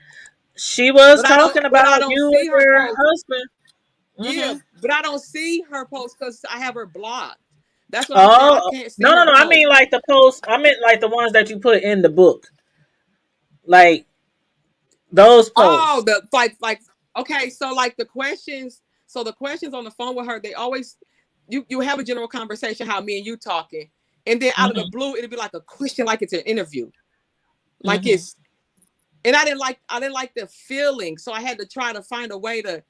she was talking But I about don't you and see her your post. husband. Yeah, Mm-hmm. but I don't see her post because I have her blocked. That's what I'm saying. I Oh, can't see no, no, her no. I post. mean like the posts. I meant like the ones that you put in the book. Like those Oh, posts. the like okay, so like the questions, on the phone with her, they always you have a general conversation how me and you talking, and then out of the Mm-hmm. blue it'll be like a question like it's an interview. Like Mm-hmm. it's and I didn't like the feeling, so I had to try to find a way to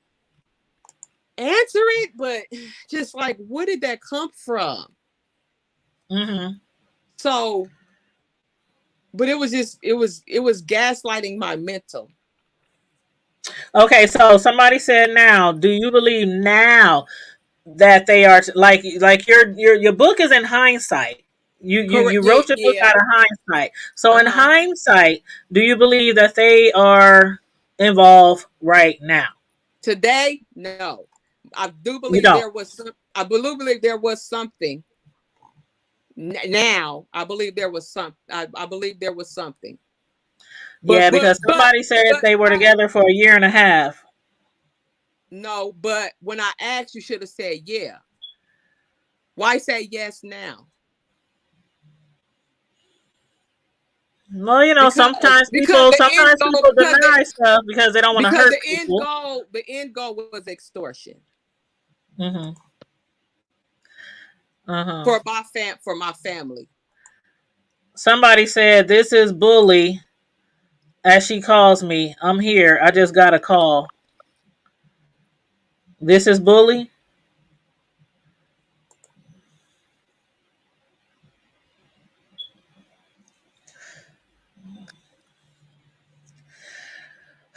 answer it, but just like where did that come from? Mm-hmm. So but it was gaslighting my mental. Okay, so somebody said now, do you believe now that they are like your book is in hindsight. Correct. You Yeah, wrote your book yeah. out of hindsight. So in Uh-huh. hindsight, do you believe that they are involved right now? Today, no. I do You believe don't. there was some. I believe there was something. Now, I believe there was some. I believe there was something. Yeah, because somebody said But they were together for a year and a half. no. But when I asked, you should have said yeah. Why say yes now? Well, Because sometimes people deny stuff because they don't want to because hurt people. the end goal was extortion Mm-hmm. Uh-huh. for my family. Somebody said this is Bullie. As she calls me, I'm here. I just got a call. This is Bullie.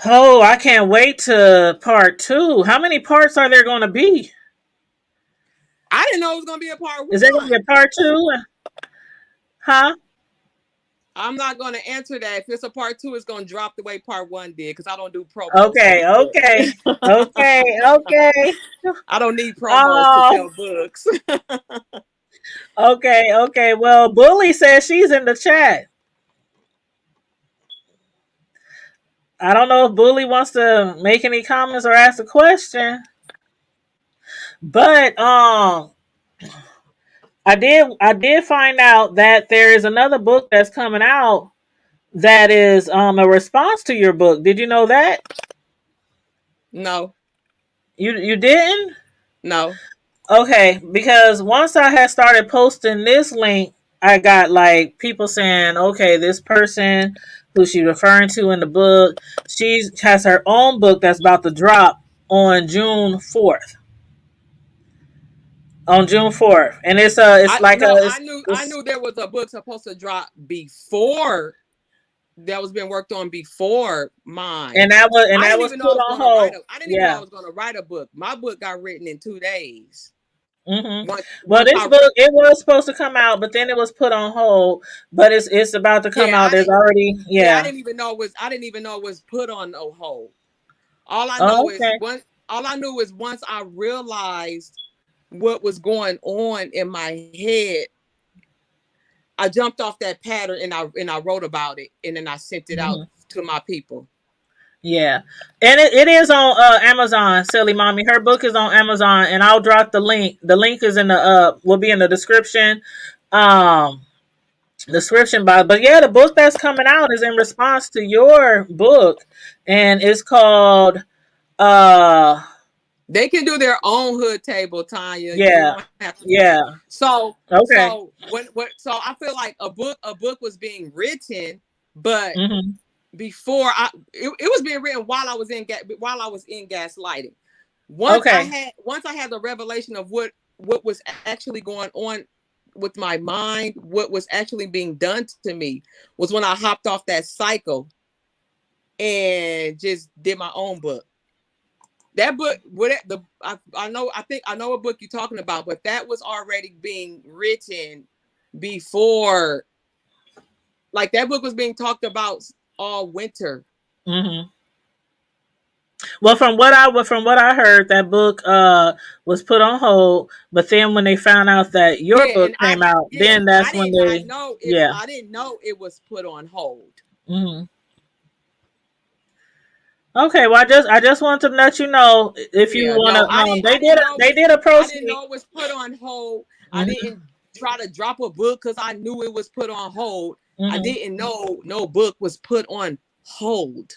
Oh, I can't wait to part 2. How many parts are there going to be? I didn't know it was gonna be a part Is there going to be one. a part 2? Huh? I'm not going to answer that. If it's a part 2, it's going to drop the way part 1 did because I don't do promos. Okay, okay, okay. I don't need promos to sell books. Okay. Well, Bullie says she's in the chat. I don't know if Bullie wants to make any comments or ask a question, but I did find out that there is another book that's coming out that is a response to your book. Did you know that? No. You didn't? No. Okay, because once I had started posting this link, I got like people saying, okay, this person who she's referring to in the book, she has her own book that's about to drop on June 4th. On June 4th. And it's I knew there was a book supposed to drop before that was being worked on before mine. And that was put on hold. I didn't even know I was going to write a book. My book got written in 2 days. Mm-hmm. Well, this book, it was supposed to come out, but then it was put on hold. But it's about to come out. There's already I didn't even know it was put on no hold. All I knew is once I realized what was going on in my head, I jumped off that pattern and I wrote about it, and then I sent it out to my people. Yeah, and it is on Amazon. Silly Mommy, her book is on Amazon, and I'll drop the link. The link is in the will be in the description, description box. But yeah, the book that's coming out is in response to your book, and it's called They can do their own hood table, Tanya. Yeah. So okay. So I feel like a book was being written, but before it was being written while I was in gaslighting. Once I had the revelation of what was actually going on with my mind, what was actually being done to me, was when I hopped off that cycle and just did my own book. That book, I think I know what book you're talking about, but that was already being written before. Like that book was being talked about all winter. Well, from what I heard, that book was put on hold. But then when they found out that your book came out, then that's when they. I didn't know it was put on hold. Okay, well, I just wanted to let you know if you want to. They did approach me. I didn't know it was put on hold. I didn't try to drop a book because I knew it was put on hold. I didn't know no book was put on hold.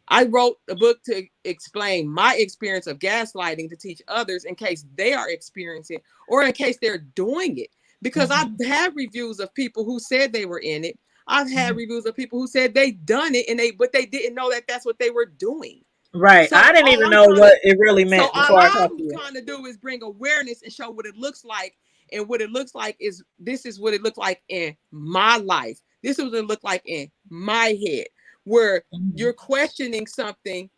I wrote a book to explain my experience of gaslighting to teach others in case they are experiencing or in case they're doing it. Because I've had reviews of people who said they were in it. I've had reviews of people who said they done it but they didn't know that that's what they were doing. Right. So I didn't even know what it really meant. So all I'm trying to do is bring awareness and show what it looks like. And what it looks like is this is what it looked like in my life. This is what it looked like in my head, where you're questioning something.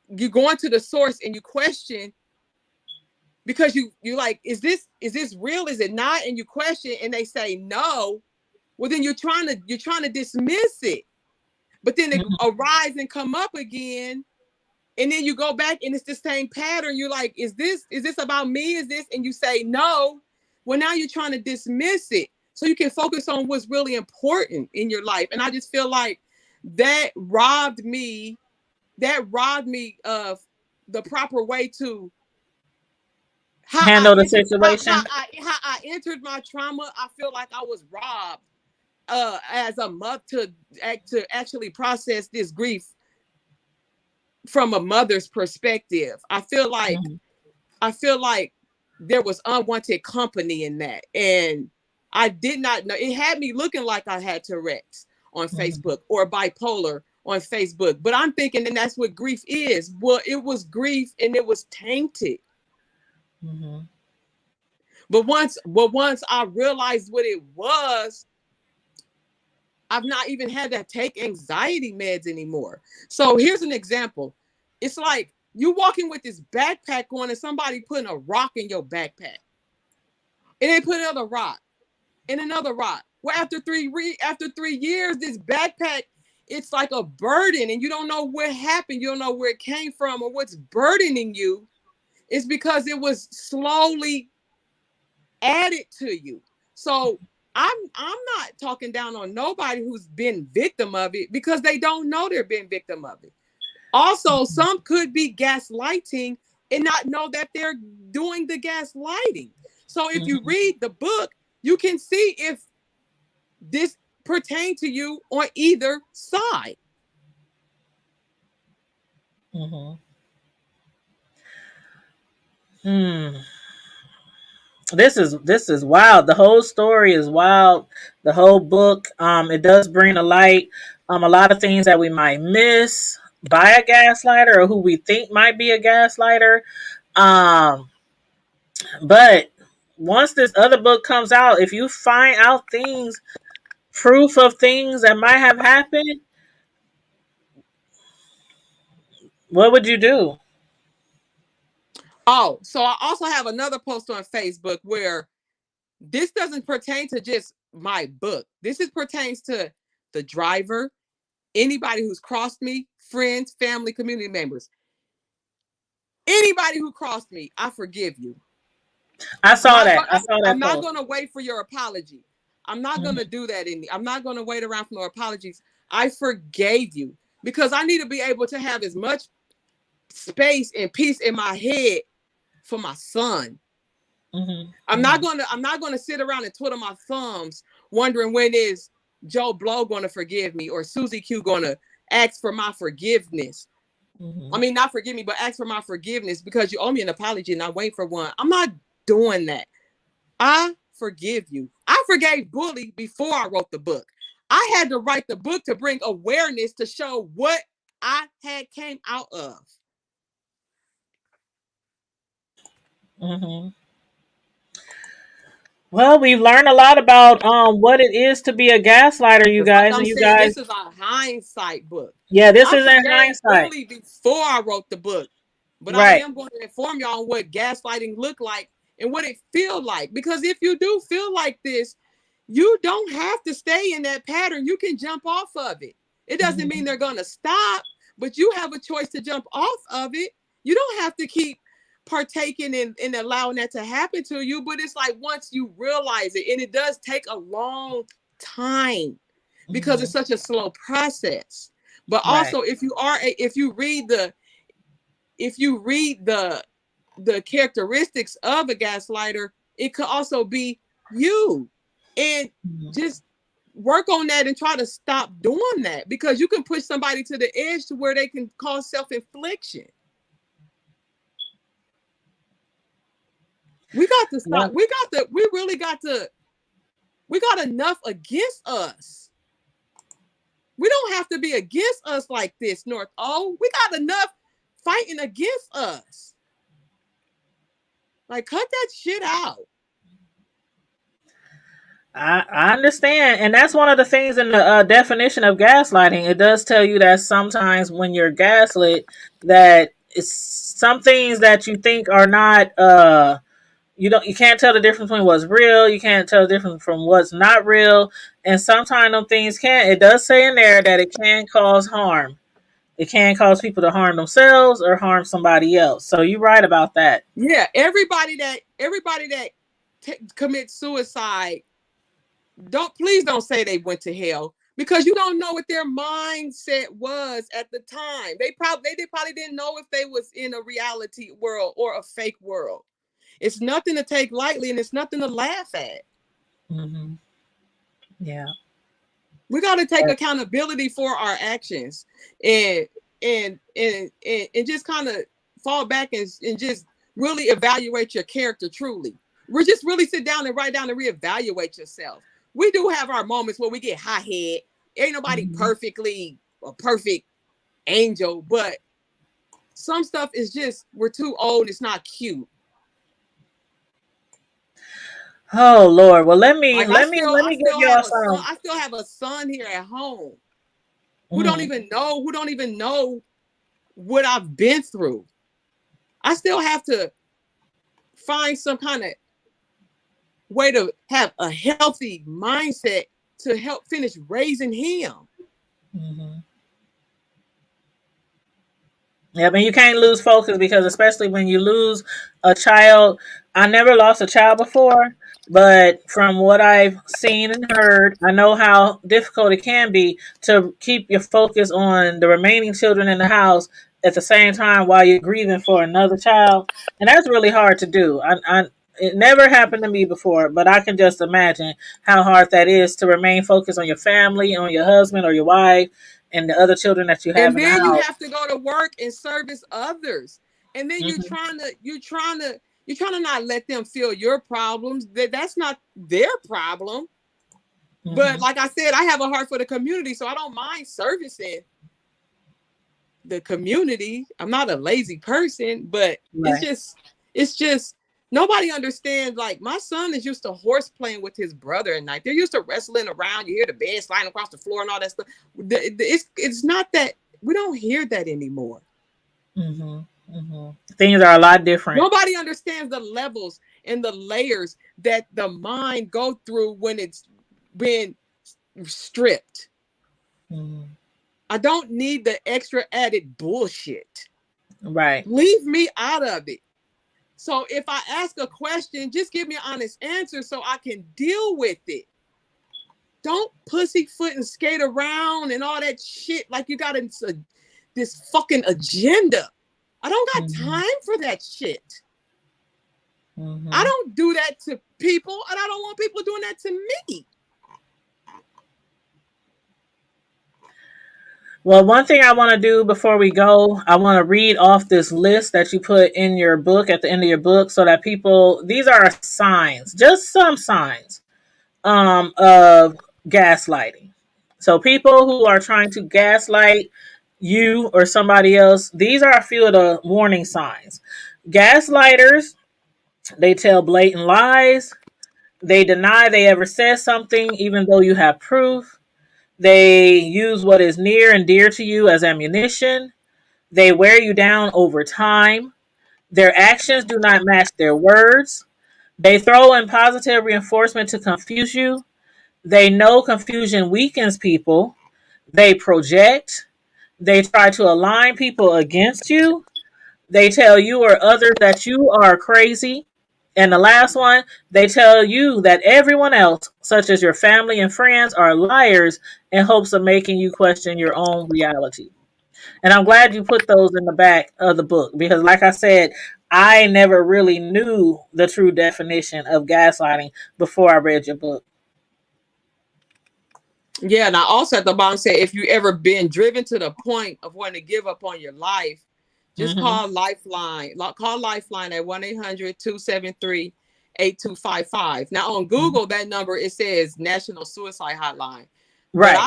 You go into the source and you question because you like, is this real? Is it not? And you question and they say no. Well, then you're trying to dismiss it, but then it arise and come up again, and then you go back and it's the same pattern. You're like, is this about me? Is this? And you say no. Well, now you're trying to dismiss it so you can focus on what's really important in your life. And I just feel like that robbed me of the proper way to handle the situation. How I entered my trauma. I feel like I was robbed as a mother to actually process this grief from a mother's perspective. I feel like there was unwanted company in that, and I did not know. It had me looking like I had Tourette's on Facebook or bipolar on Facebook, but I'm thinking, and that's what grief is. Well, it was grief and it was tainted. But once I realized what it was, I've not even had to take anxiety meds anymore. So here's an example. It's like you walking with this backpack on and somebody putting a rock in your backpack. And they put another rock and another rock. Well, after 3 years, this backpack, it's like a burden, and you don't know what happened. You don't know where it came from or what's burdening you. It's because it was slowly added to you. So I'm not talking down on nobody who's been victim of it because they don't know they're being victim of it. Also, some could be gaslighting and not know that they're doing the gaslighting. So if you read the book, you can see if this pertains to you on either side. This is wild. The whole story is wild. The whole book, it does bring to light a lot of things that we might miss by a gaslighter or who we think might be a gaslighter. But once this other book comes out, if you find out things, proof of things that might have happened, what would you do? Oh, so I also have another post on Facebook where this doesn't pertain to just my book. This pertains to the driver, anybody who's crossed me, friends, family, community members. Anybody who crossed me, I forgive you. I saw that. I'm not going to wait for your apology. I'm not going to do that. I'm not going to wait around for no apologies. I forgave you because I need to be able to have as much space and peace in my head for my son. I'm not going to sit around and twiddle my thumbs wondering when is Joe Blow going to forgive me or Susie Q going to ask for my forgiveness. I mean, not forgive me, but ask for my forgiveness because you owe me an apology and I'm waiting for one. I'm not doing that. I forgive you. I forgave Bullie before I wrote the book. I had to write the book to bring awareness to show what I had came out of. Well, we've learned a lot about what it is to be a gaslighter, you guys. Like and you guys, this is a hindsight book. Yeah, this is in hindsight. Bullie before I wrote the book, but right. I am going to inform y'all on what gaslighting look like and what it feel like. Because if you do feel like this, you don't have to stay in that pattern. You can jump off of it. It doesn't mean they're going to stop, but you have a choice to jump off of it. You don't have to keep partaking in allowing that to happen to you. But it's like once you realize it, and it does take a long time because it's such a slow process. But also, if you read the characteristics of a gaslighter, it could also be you. And just work on that and try to stop doing that because you can push somebody to the edge to where they can cause self-infliction. We got to stop. We got enough against us. We don't have to be against us like this, North O. We got enough fighting against us. Like, cut that shit out. I understand. And that's one of the things in the definition of gaslighting. It does tell you that sometimes when you're gaslit, that it's some things that you think are not, you can't tell the difference between what's real. You can't tell the difference from what's not real. And sometimes them things it does say in there that it can cause harm. It can cause people to harm themselves or harm somebody else. So you're right about that. Yeah. Everybody that commits suicide, please don't say they went to hell because you don't know what their mindset was at the time. They probably didn't know if they was in a reality world or a fake world. It's nothing to take lightly and it's nothing to laugh at. Yeah. We got to take accountability for our actions and just kind of fall back and just really evaluate your character truly. We're just really sit down and write down and reevaluate yourself. We do have our moments where we get hot head. Ain't nobody perfectly a perfect angel, but some stuff is just, we're too old. It's not cute. Oh Lord. Well, let me give y'all some. I still have a son here at home who don't even know what I've been through. I still have to find some kind of way to have a healthy mindset to help finish raising him. Mm-hmm. Yeah, but you can't lose focus, because especially when you lose a child, I never lost a child before, but from what I've seen and heard, I know how difficult it can be to keep your focus on the remaining children in the house at the same time while you're grieving for another child, and that's really hard to do. It never happened to me before, but I can just imagine how hard that is to remain focused on your family, on your husband or your wife, and the other children that you have And in the then you house. have to go to work and service others. And then you're Mm-hmm. trying to not let them feel your problems. That's not their problem. Mm-hmm. But like I said, I have a heart for the community, so I don't mind servicing the community. I'm not a lazy person, but Right. it's just nobody understands. Like, my son is used to horse playing with his brother at night. They're used to wrestling around. You hear the bed sliding across the floor and all that stuff. It's not that we don't hear that anymore. Mm-hmm. Mm-hmm. Things are a lot different. Nobody understands the levels and the layers that the mind go through when it's been stripped. Mm-hmm. I don't need the extra added bullshit. Right. Leave me out of it. So if I ask a question, just give me an honest answer so I can deal with it. Don't pussyfoot and skate around and all that shit like you got this fucking agenda. I don't got time for that shit. Mm-hmm. I don't do that to people, and I don't want people doing that to me. Well, one thing I want to do before we go, I want to read off this list that you put in your book at the end of your book, so that these are signs, just some signs of gaslighting. So people who are trying to gaslight you or somebody else, these are a few of the warning signs. Gaslighters, they tell blatant lies. They deny they ever said something, even though you have proof. They use what is near and dear to you as ammunition. They wear you down over time. Their actions do not match their words. They throw in positive reinforcement to confuse you. They know confusion weakens people. They project. They try to align people against you. They tell you or others that you are crazy. And the last one, they tell you that everyone else, such as your family and friends, are liars in hopes of making you question your own reality. And I'm glad you put those in the back of the book, because, like I said, I never really knew the true definition of gaslighting before I read your book. Yeah, and I also at the bottom say, if you ever been driven to the point of wanting to give up on your life, just call Lifeline. Call Lifeline at 1-800-273-8255. Now on Google, that number, it says National Suicide Hotline. Right. But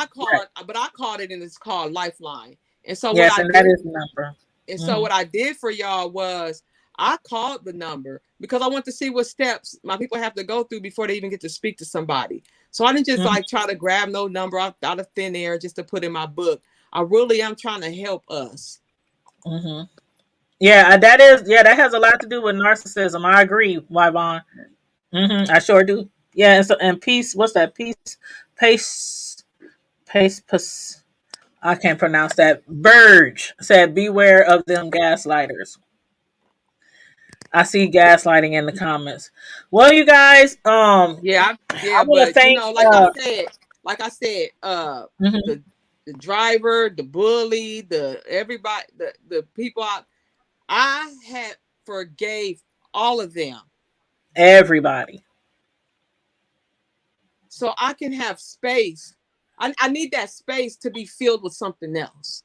I called it, and it's called Lifeline. And so yes, and that is the number. And so what I did for y'all was I called the number because I want to see what steps my people have to go through before they even get to speak to somebody. So I didn't just like try to grab no number out of thin air just to put in my book. I really am trying to help us. Mm-hmm. Yeah, that has a lot to do with narcissism. I agree, Yvonne. I sure do. Yeah, and peace. What's that? Pace. I can't pronounce that. Burge said, "Beware of them gaslighters." I see gaslighting in the comments. Well, you guys, I want to but thank. Like I said, the driver, the bully, the everybody, the people I had forgave all of them. Everybody. So I can have space. I need that space to be filled with something else.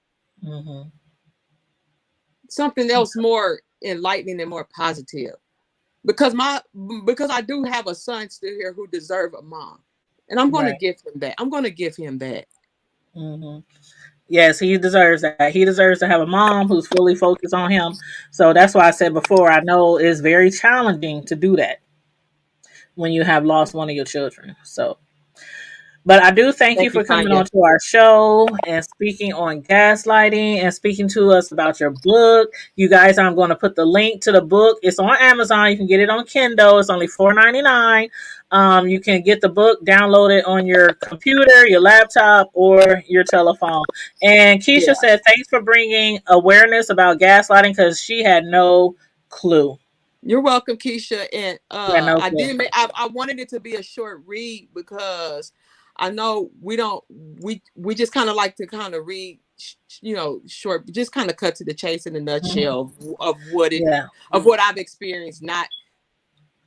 Something else more enlightening and more positive. Because I do have a son still here who deserves a mom. And I'm going to give him that. I'm going to give him that. Yes, he deserves that. He deserves to have a mom who's fully focused on him. So that's why I said before, I know it's very challenging to do that when you have lost one of your children. So, But I do thank you Thank you, for coming Tanya. on to our show and speaking on gaslighting and speaking to us about your book. You guys, I'm going to put the link to the book. It's on Amazon. You can get it on Kindle. It's only $4.99. You can get the book, download it on your computer, your laptop, or your telephone. And Yeah. Keisha said, thanks for bringing awareness about gaslighting because she had no clue. You're welcome, Keisha. And Yeah, no I clue. did make I wanted it to be a short read because I know we just kind of like to kind of read, short, just kind of cut to the chase in a nutshell of what Yeah. I've experienced, not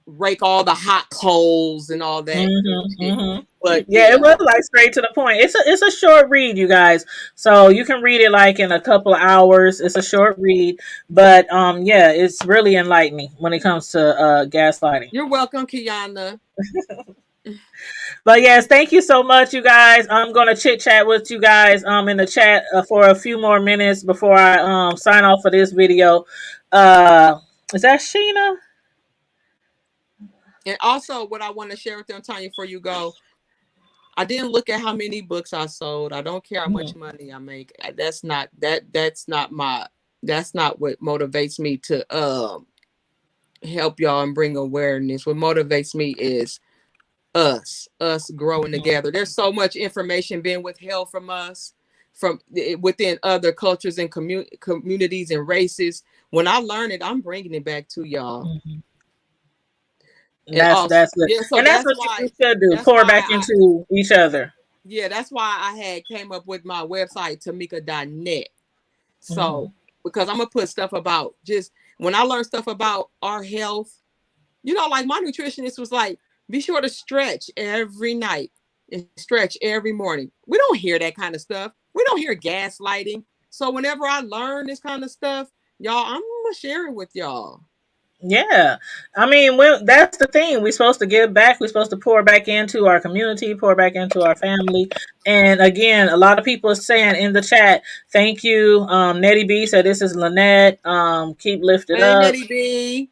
rake all the hot coals and all that bullshit. But Yeah, it yeah, was like straight to the point. It's a short read, you guys. So you can read it like in a couple of hours. It's a short read, but yeah, it's really enlightening when it comes to gaslighting. you're welcome, Kiana. But yes, thank you so much, you guys. I'm gonna chit chat with you guys in the chat for a few more minutes before I sign off for this video. Is that Sheena? And also, what I want to share with them, Tanya, before you go, I didn't look at how many books I sold. I don't care how much money I make. That's not what motivates me to help y'all and bring awareness. What motivates me is us growing together. There's so much information being withheld from us from within other cultures and communities and races. When I learn it, I'm bringing it back to y'all. Mm-hmm. And also, That's good, yeah, so and that's that's what why you should do. that's Pour why back into each other. yeah, that's why I had came up with my website, Tameka.net. Mm-hmm. So, because I'm going to put stuff about just when I learn stuff about our health, like my nutritionist was like, be sure to stretch every night and stretch every morning. We don't hear that kind of stuff. We don't hear gaslighting. So, whenever I learn this kind of stuff, y'all, I'm going to share it with y'all. Yeah, I mean, that's the thing. We're supposed to give back. We're supposed to pour back into our community, pour back into our family. And again, a lot of people are saying in the chat, "Thank you." Nettie B said, "This is Lynette. Keep lifted Hey, up." Nettie B.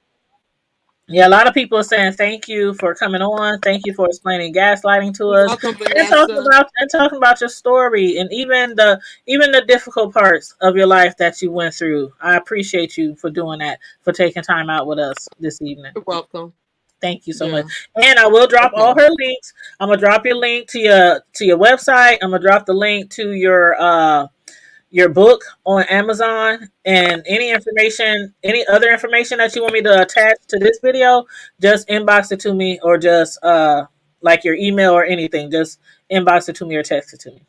Yeah, a lot of people are saying thank you for coming on. Thank you for explaining gaslighting to You're us welcome, and Vanessa. talking about your story and even the difficult parts of your life that you went through. I appreciate you for doing that, for taking time out with us this evening. You're welcome. Thank you so Yeah. much. And I will drop all Okay. her links. I'm gonna drop your link to your website. I'm gonna drop the link to your book on Amazon and any other information that you want me to attach to this video, just inbox it to me or just like your email or anything. Just inbox it to me or text it to me.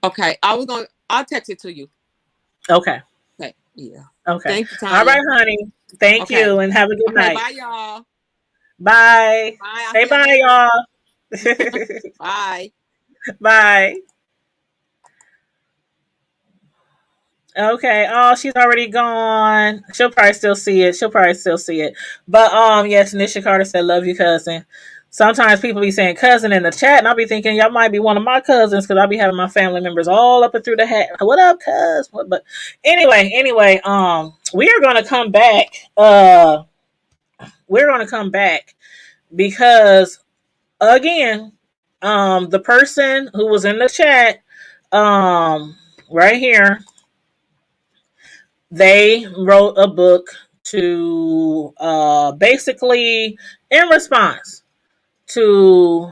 Okay. I'll text it to you. Okay. Okay. Yeah. Okay. Thank you, All Tanya. right, honey. Thank Okay. you and have a good Okay. night. Bye, y'all. Bye. Bye. I'll Say see y'all bye, later. y'all. Bye. Bye. Okay. Oh, she's already gone. She'll probably still see it. But yeah, Tanisha Carter said, "Love you, cousin." Sometimes people be saying cousin in the chat, and I'll be thinking y'all might be one of my cousins because I'll be having my family members all up and through the hat. What up, cuz? But anyway, we are gonna come back. We're gonna come back because again, the person who was in the chat, right here, they wrote a book to basically in response to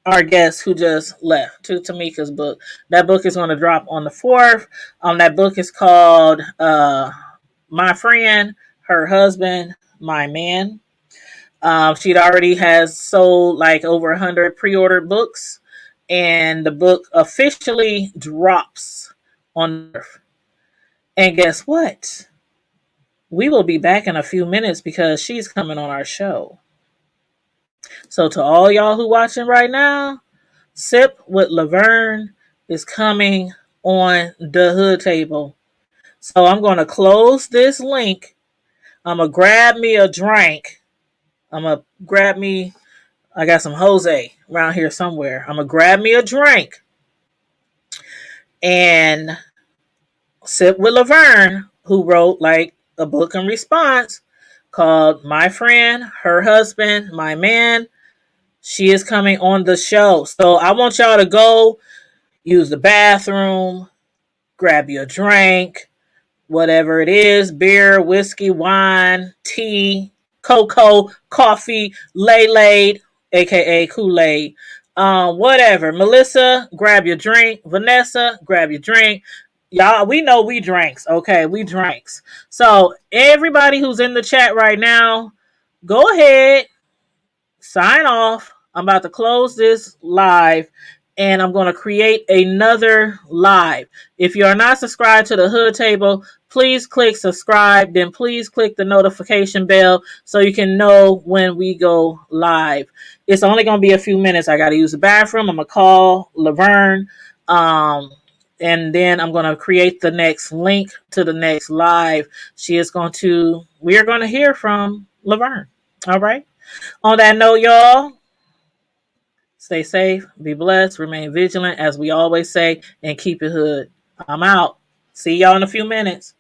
our guest who just left, to Tameka's book. That book is going to drop on the 4th. That book is called My Friend, Her Husband, My Man. She already has sold like over 100 pre-ordered books, and the book officially drops on Earth. And guess what? We will be back in a few minutes because she's coming on our show. So to all y'all who watching right now, Sip with Laverne is coming on the hood table. So I'm going to close this link. I'm going to grab me a drink. I got some Jose around here somewhere. I'm going to grab me a drink and Sip with Laverne, who wrote like a book in response called My Friend, Her Husband, My Man. She is coming on the show. So I want y'all to go use the bathroom, grab your drink, whatever it is, beer, whiskey, wine, tea, cocoa, coffee, Lay-Laid, aka Kool-Aid, whatever. Melissa, grab your drink. Vanessa, grab your drink. Y'all, we know we drinks, okay? We drinks. So everybody who's in the chat right now, go ahead, sign off. I'm about to close this live and I'm going to create another live. If you are not subscribed to the Hood Table, please click subscribe. Then please click the notification bell so you can know when we go live. It's only going to be a few minutes. I got to use the bathroom. I'm going to call Laverne. And then I'm going to create the next link to the next live. We are going to hear from Laverne. All right. On that note, y'all, stay safe, be blessed, remain vigilant, as we always say, and keep it hood. I'm out. See y'all in a few minutes.